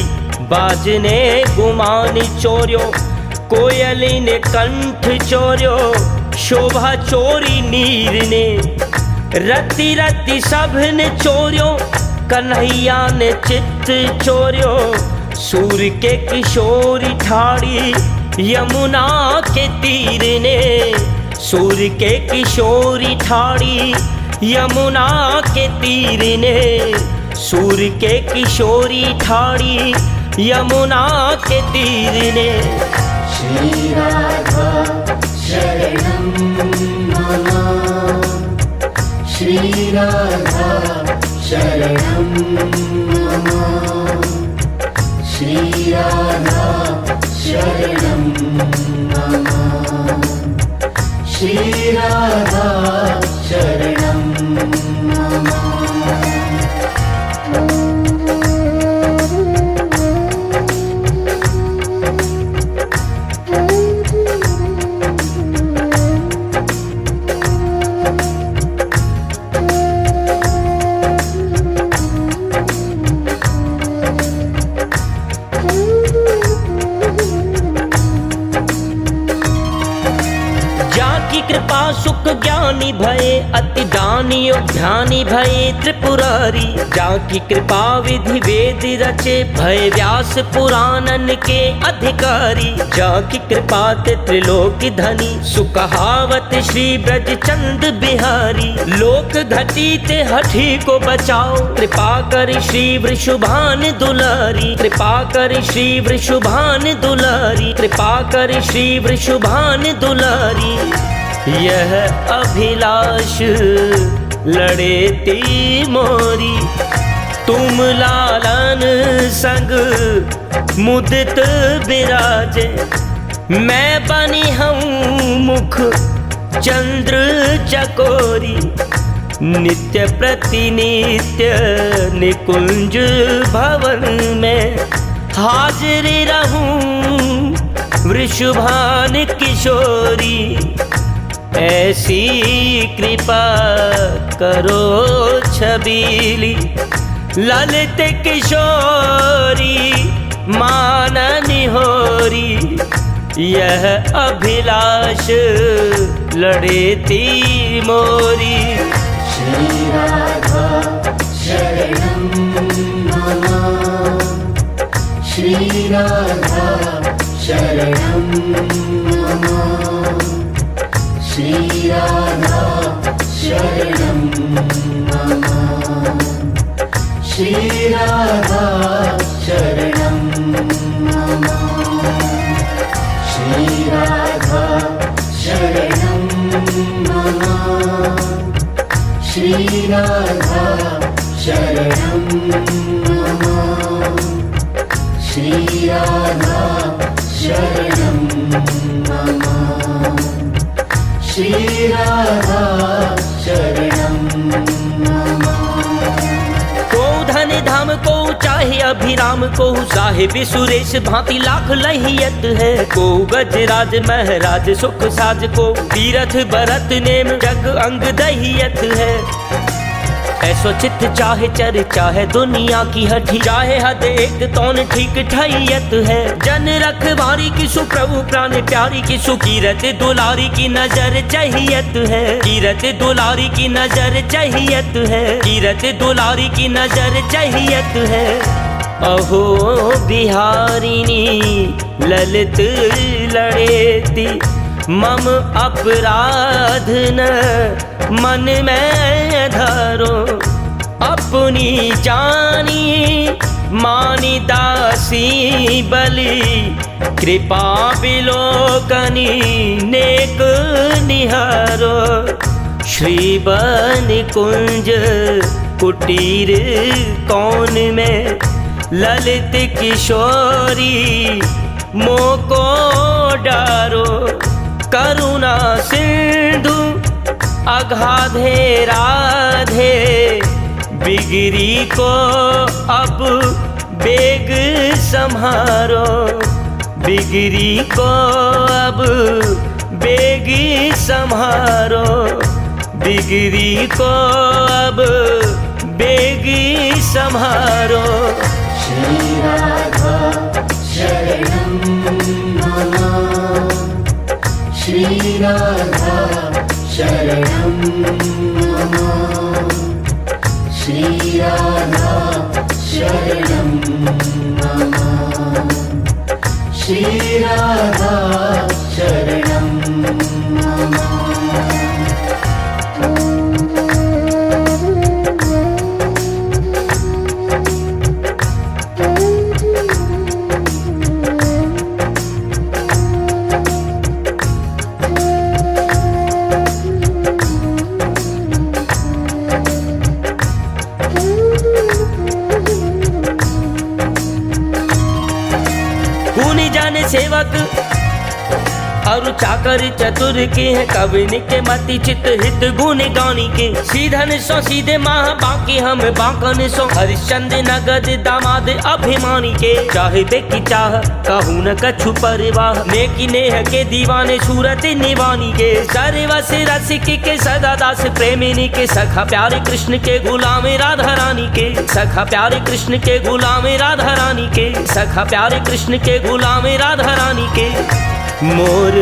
बाज ने गुमान चोर्यो। कोयली ने कंठ चोर्यो, शोभा चोरी नीर ने। रति रति सब ने चोर्यो, कन्हैया ने चित्त चोर्यो। सूर के किशोरी ठाड़ी, यमुना के तीर ने। सूर के किशोरी ठाड़ी, यमुना के तीर ने। सूर के किशोरी ठाड़ी, यमुना के तीर ने। श्रीराधा शरणं मम श्रीराधा शरणं मम श्रीराधा शरणं मम श्रीराधा शरणं मम कृपा सुख ज्ञानी भये, अति दानी ध्यानी भये त्रिपुरारी। जाकी कृपा विधि वेद रचे, भय व्यास पुराणन के अधिकारी। जाकी कृपा ते त्रिलोक धनी, सुकहावत श्री ब्रज चंद बिहारी। लोक घटी ते हठी को बचाओ, कृपा कर श्री वृषभान दुलारी। कृपा कर श्री वृषभान दुलारी। कृपा कर श्री वृषभान दुलारी। यह अभिलाष लड़ेती मोरी, तुम लालन संग मुदित बिराजे। मैं बनी हूँ मुख चंद्र चकोरी, नित्य प्रतिनित्य निकुंज भवन में हाजिर रहूं वृषभान किशोरी। ऐसी कृपा करो छबीली, ललित किशोरी माननी होरी। यह अभिलाष लड़ेती मोरी। श्रीराधा शरणं मम श्रीराधा शरणं मम श्रीराधा शरणं मम श्रीराधा शरणं मम श्रीराधा शरणं मम श्रीराधा शरणं मम श्रीराधा शरणं मम श्रीराधा शरणं मम को धन धाम को चाहे अभिराम को साहिब सुरेश भांति लाख लहियत है। को गजराज महराज सुख साज को तीरथ भरत नेम जग अंग दहियत है। ऐसो चित्त चाहे चर चाहे दुनिया की हठी चाहे हद एक तौन ठीक ठहियत है। जन रखवारी की सु प्रभु प्राण प्यारी की सु कीरत दुलारी की नजर चाहियत है। कीरत दुलारी की नजर चाहियत है। कीरत दुलारी की नजर चाहियत है। अहो बिहारिणी ललित लड़ेती मम अपराध न मन में धरो। अपनी जानी मानी दासी बलि कृपा बिलोकनी नेक निहारो। श्री बन कुंज कुटीर कौन में ललित किशोरी मोको डारो। करुणा सिंधु अगाधे राधे बिगड़ी को अब बेग संहारो। बिगड़ी को अब बेग संहारो। बिगड़ी को अब बेग संहारो। श्रीराधा शरणं मम श्रीराधा शरणं मम श्रीराधा शरणं मम श्रीराधा शरणं मम सेवक और चाकर चतुर के हैं कविन के मति चित हित गुण गानी के। सीधन सो सीधे माह बाकी हम बाकन सो हरिश्चंद्र नगद दामाद अभिमानी के। चाहे बेकी चाह कहूँ न कछु परवाह नेकी नेह के दीवाने सूरत निवानी के। सर्वस रसिक के सदा दास प्रेमिनी के। सखा प्यारे कृष्ण के गुलाम राधा रानी के। सखा प्यारे कृष्ण के गुलाम राधा रानी के। सखा प्यारे कृष्ण के गुलाम राधा रानी के। मोर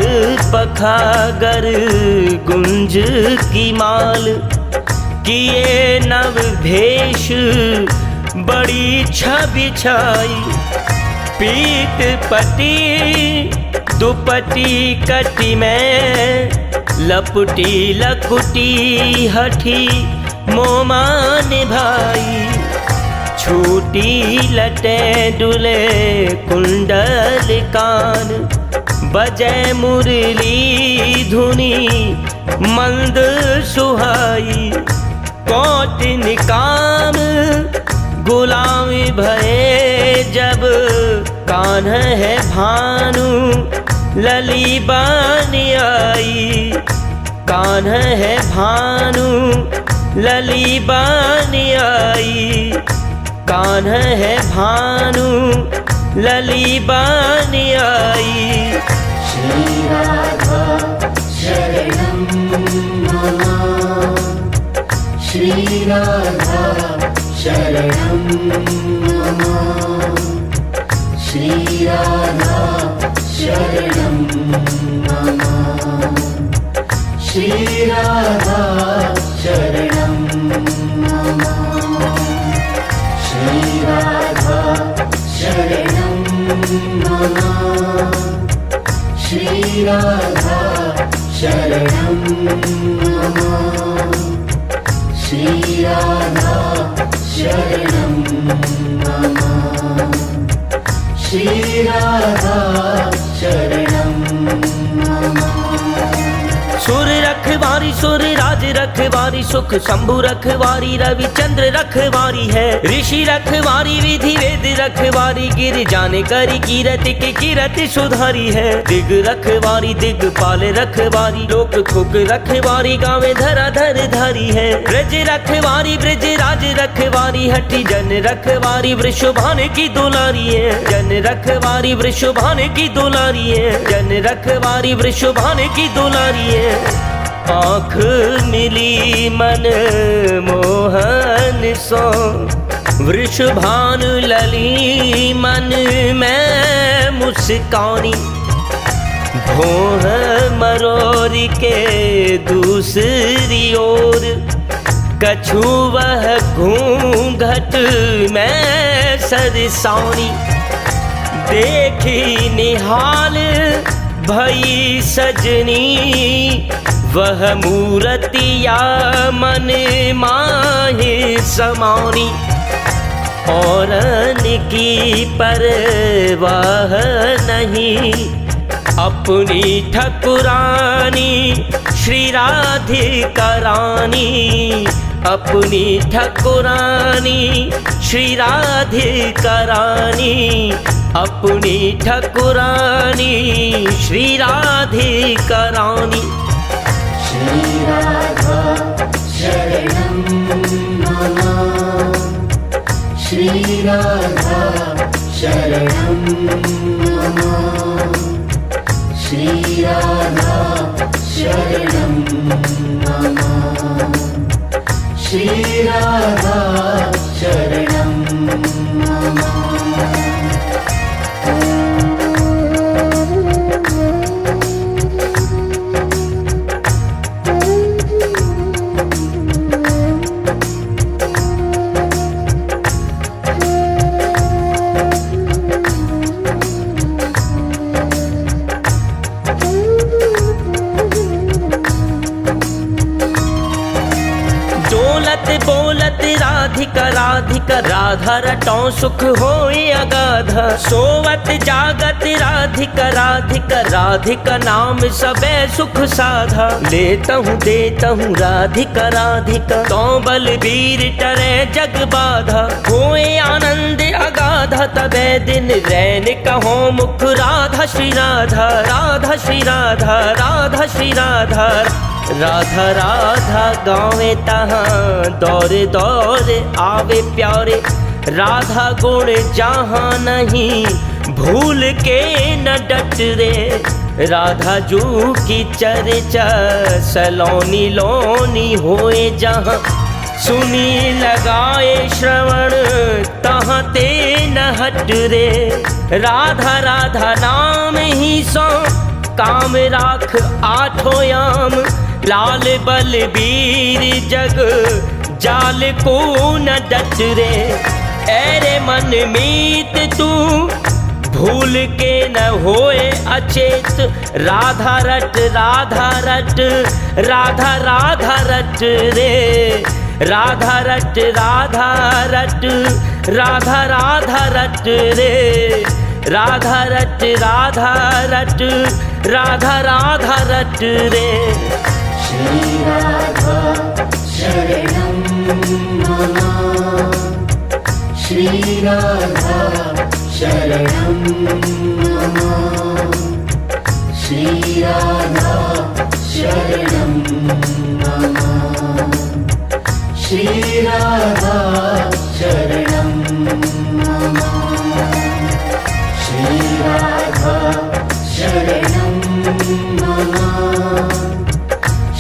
पखागर गुंज की माल किए नव भेष बड़ी छवि छाई। पीत पटी दुपटी कटी में लपटी लकुटी हठी मोमान भाई। छूटी लटे डुले कुंडल कान बजै मुरली धुनी मंद सुहाई। कोट निकाम गुलाम भये जब कान्ह है भानु लली बन आई। कान्ह है भानु लली बन आई। कान्ह है भानु लली बन आई। श्रीराधा शरणं मम श्रीराधा शरणं मम श्रीराधा शरणं मम श्रीराधा शरणं मम श्रीराधा शरणं राधा शरणं मम श्री राधा शरणं मम श्री राधा शरणं मम सुर रखवारी सुर राज रखवारी सुख शंभु रखवारी रविचंद्र रखवारी है ऋषि रखवारी विधि वेद रखवारी गिर जाने करी कीरत के कीरत सुधारी है दिग रखवारी दिगपाल रखवारी लोक थुक रखवारी गावे धरा धर धारी है ब्रज रखवारी ब्रज राज रखवारी हठी जन रखवारी वृषभान की दुलारी है जन रखवारी वृषभान की दुलारी है जन रखवारी वृषभान की दुलारी है आँख मिली मन मोहन सो वृषभानु लली मन में मुस्कानी भोह मरोरी के दूसरी ओर कछु वह घूंघट में सरसानी देखी निहाल भई सजनी वह मूर्तिया मन माहे समानी औरन की परवाह नहीं अपनी ठकुरानी श्री राधिका रानी अपनी ठकुरानी श्री राधिका रानी अपनी ठकुरानी श्री राधिका रानी श्री राधा शरणं मम श्री राधा शरणं मम श्री राधा शरणं मम श्री राधा शरणं मम बोलत राधिका राधिका राधा रटो सुख होए अगाधा सोवत जागत राधिका राधिका राधिका नाम सबे सुख साधा लेता हूँ देता हूँ राधिका राधिका तो बलबीर टरे जग बाधा होए आनंद अगाधा तबे दिन रैन कहो मुख राधा श्री राधा राधा श्री राधा राधा श्री राधा राधा राधा गावे तहाँ दौर दौर आवे प्यारे राधा गुण जहाँ नहीं भूल के न डट रे राधा जू की चर्चा सलोनी लोनी होए जहाँ सुनी लगाए श्रवण तहाँ ते न हट रे राधा राधा नाम ही सो काम राख आठों याम लाल बलबीर जग जाल को न डट रे ऐरे मन मीत तू भूल के न होए अचेत राधा रट राधा रट राधा राधा रट रे राधा रट राधा रट राधा राधा रट रे राधा रट राधा रट राधा राधा रट रे श्री राधा शरणं मम श्री राधा शरणं मम श्री राधा शरणं मम श्री राधा शरणं मम श्री राधा शरणं मम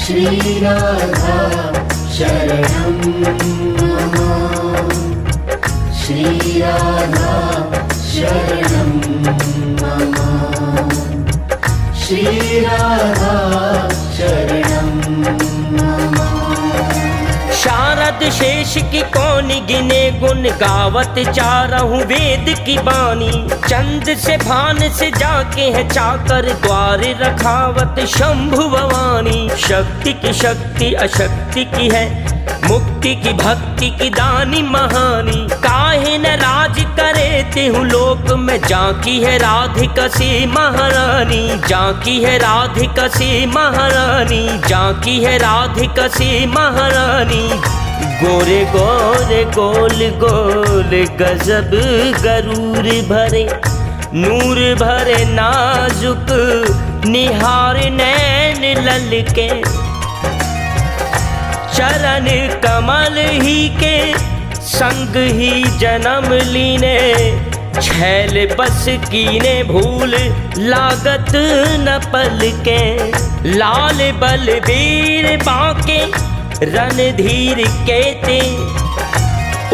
श्री राधा शरणं मम श्री राधा शरणं मम श्री राधा शरणं मम शारद शेष की कौन गिने गुण, गावत चारहु वेद की बानी। चंद से भान से जाके है चाकर, द्वार रखावत शंभु भवानी। शक्ति की शक्ति अशक्ति की है, मुक्ति की भक्ति की दानी महानी। काहे न राज करे तेहु लोक में, जाकी है राधिका से महारानी। जाकी है राधिका से महारानी, जाकी है राधिका से महारानी। गोरे गोरे गोल गोल गजब गरूर भरे, नूर भरे नाजुक निहार नैन ललके। चरण कमल ही के संग ही जन्म लीने, छैल बस कीने भूल लागत न पल के। लाल बलबीर बांके रणधीर केते,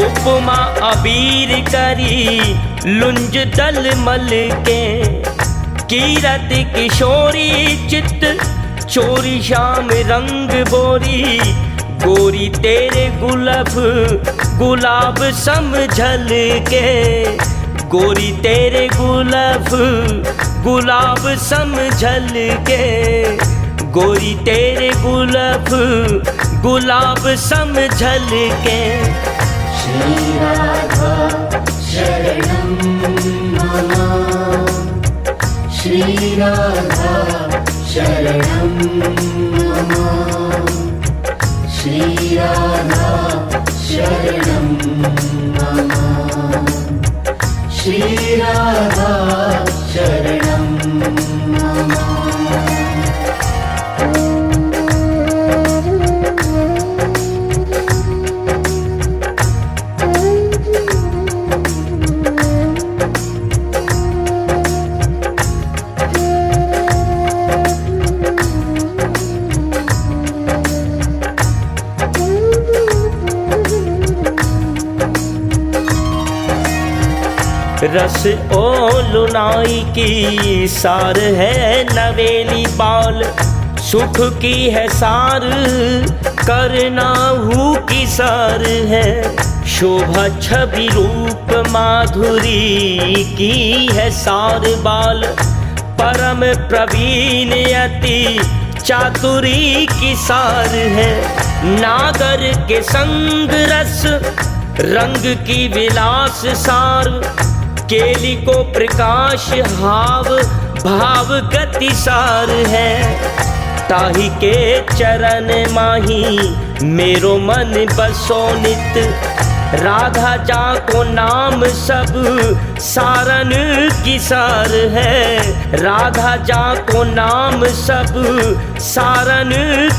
उपमा अबीर करी लुंज दल मल के। कीरत किशोरी चित चोरी शाम रंग बोरी, गोरी तेरे गुलाब समझल के। गोरी तेरे गुलाब समझल के। गोरी तेरे गुलाब समझल के। श्री राधा शरणं मम, श्री राधा शरणं मम, श्री राधा शरणं मम, श्री राधा शरणं मम। रस ओलुनाई की सार है नवेली बाल, सुख की है सार करनाहू की सार है। शोभा छवि रूप माधुरी की है सार बाल, परम प्रवीण अति चातुरी की सार है। नागर के संग रस रंग की विलास सार, केली को प्रकाश हाव भाव गति सार है। ताही के चरण माही मेरो मन बसो नित, राधा जा को नाम सब सारन की सार है। राधा जा को नाम सब सारन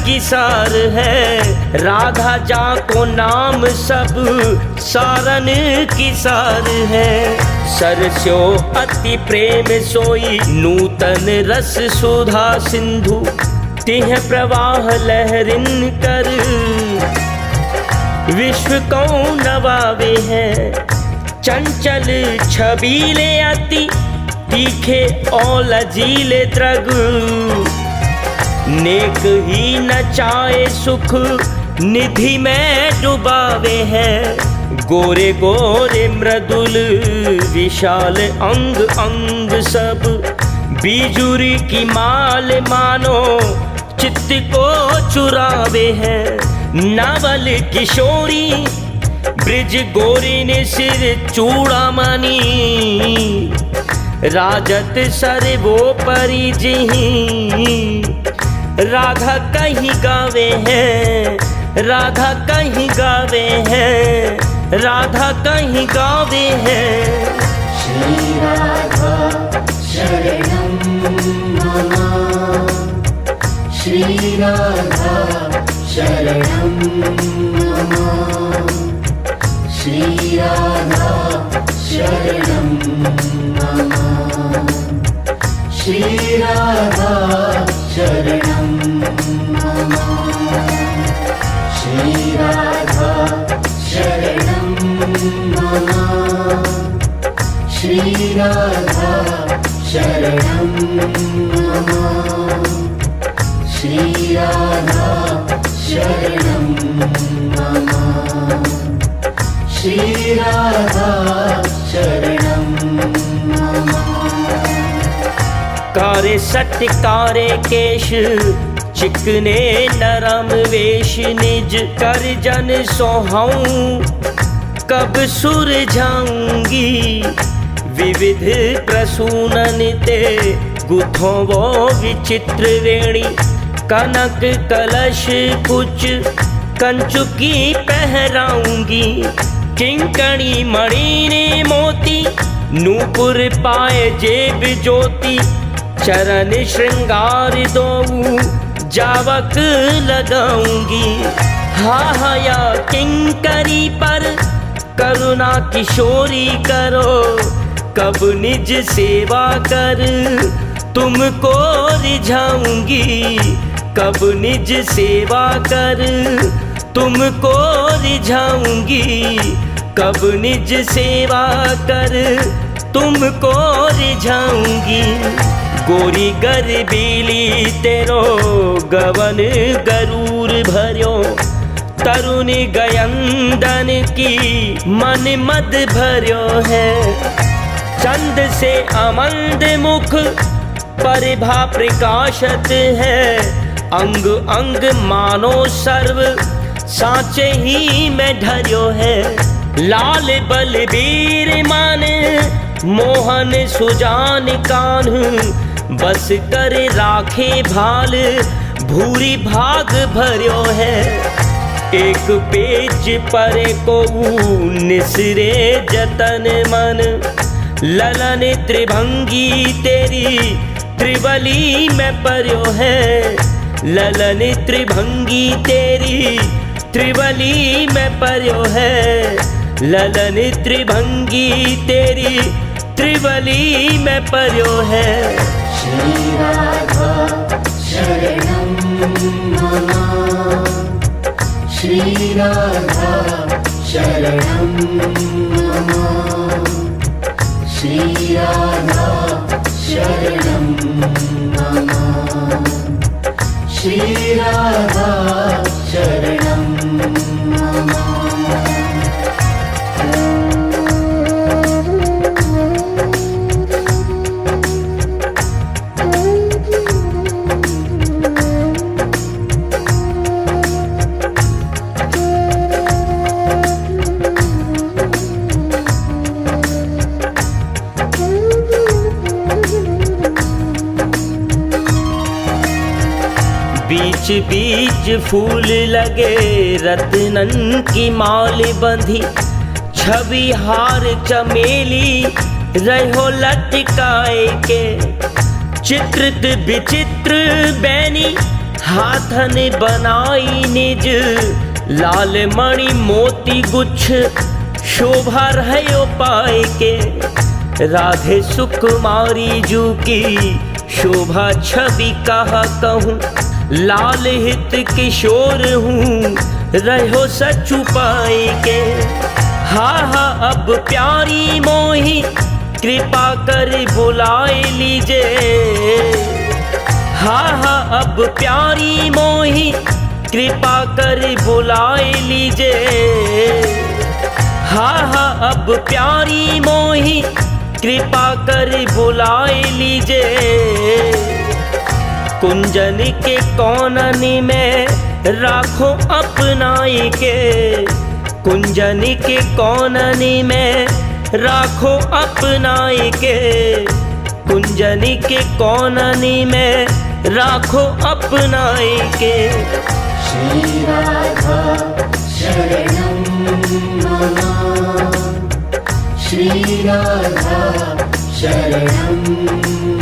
की सार है। राधा जा को नाम सब सारन की सार है। सरस्यो अति प्रेम सोई, नूतन रस सुधा सिंधु, तिह प्रवाह लहरिन कर विश्व को नवावे हैं। चंचल छबीले अति तीखे और लजीले द्रग, नेक ही नचाए सुख निधि में डुबावे हैं। गोरे गोरे मृदुल विशाल अंग अंग सब, बीजुरी की माल मानो चित्त को चुरावे हैं। नावल किशोरी ब्रिज गोरी ने सिर चूड़ामणि, राजत सर वो परी जी। राधा कहीं गावे हैं, राधा कहीं गावे हैं, राधा कहीं गावे हैं। श्री राधा शरणं मम, श्री राधा शरणं मम, श्री राधा शरणं मम, श्री राधा शरणं मम, श्री राधा शरणं मम, श्री राधा शरणं मम, श्री राधा शरणं मम। कारे सटकारे केश चिकने नरम वेश निज कर जन सोहाऊं कब सुरझाऊंगी विविध प्रसूनन ते गुथों वो विचित्र वेणी कनक कलश कुछ कंचुकी पहराऊंगी किंकणी मणि ने मोती नूपुर पाए जेब ज्योति चरण श्रृंगार दोऊ जावक लगाऊंगी हा या किंकरी पर करुणा किशोरी करो कब निज सेवा कर तुमको रिझाऊंगी कब निज सेवा कर तुमको रिझाऊंगी कब निज सेवा कर तुमको रिझाऊंगी गोरी गरबीली तेरो गवन गरूर भर्यो तरुण गयंदन की मन मद भर्यो है चंद से अमंद मुख परिभा प्रकाशत है अंग अंग मानो सर्व सांचे ही में ढर्यो है लाल बलबीर मान मोहन सुजान कान्ह बस कर राखे भाल भूरी भाग भर्यो है एक पेज पर को निसरे जतन मन ललन त्रिभंगी तेरी त्रिवली में पर्यो है ललन त्रिभंगी तेरी त्रिवली में पर्यो है ललन त्रिभंगी तेरी त्रिवली में पर्यो है श्री राधा शरणं मम श्री राधा शरणं मम श्री राधा शरणं मम श्री राधा शरणं मम बीच बीच फूल लगे रत्नन की माल बंधी छवि हार चमेली रहो लटकाए के चित्रित विचित्र बैनी हाथन बनाई निज लाल मणि मोती गुच्छ शोभा रहो पाए के राधे सुकुमारी जू की शोभा छवि कहा कहूँ लाल हित किशोर हूँ रहो सचु पाए के हा अब प्यारी मोही कृपा कर बुलाए लीजे हा अब प्यारी मोही कृपा कर बुलाए लीजे हा अब प्यारी मोही कृपा कर बुलाए लीजे कुंजन के कोनन में राखो अपनाई के कुंजन के कोनन में राखो अपनाई के कुंजन के कोनन में राखो अपनाई के श्री राधा शरणं मम श्री राधा शरणं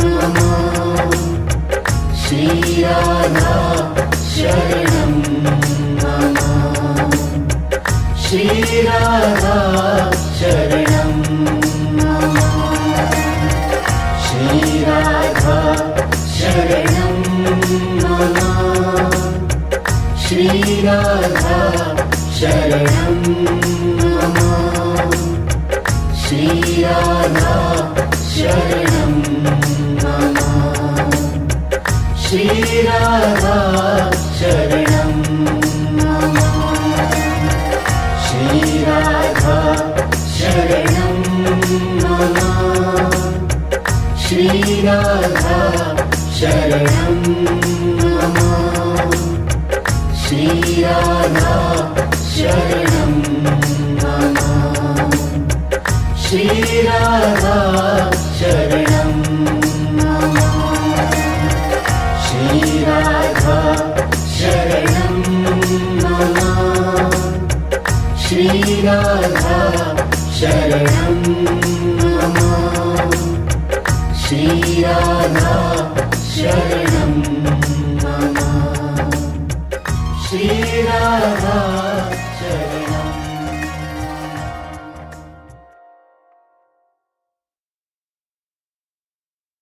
मम श्री राधा शरणं मम श्री राधा शरणं मम श्री राधा शरणं मम श्री राधा शरणं मम श्री राधा शरणं मम श्री राधा शरणं मम श्री राधा शरणं मम श्री श्रीराधा शरणं मम श्रीराधा शरणं मम श्रीराधा शरणं मम श्रीराधा शरणं मम श्रीराधा शरणं मम श्रीराधा शरणं मम श्रीराधा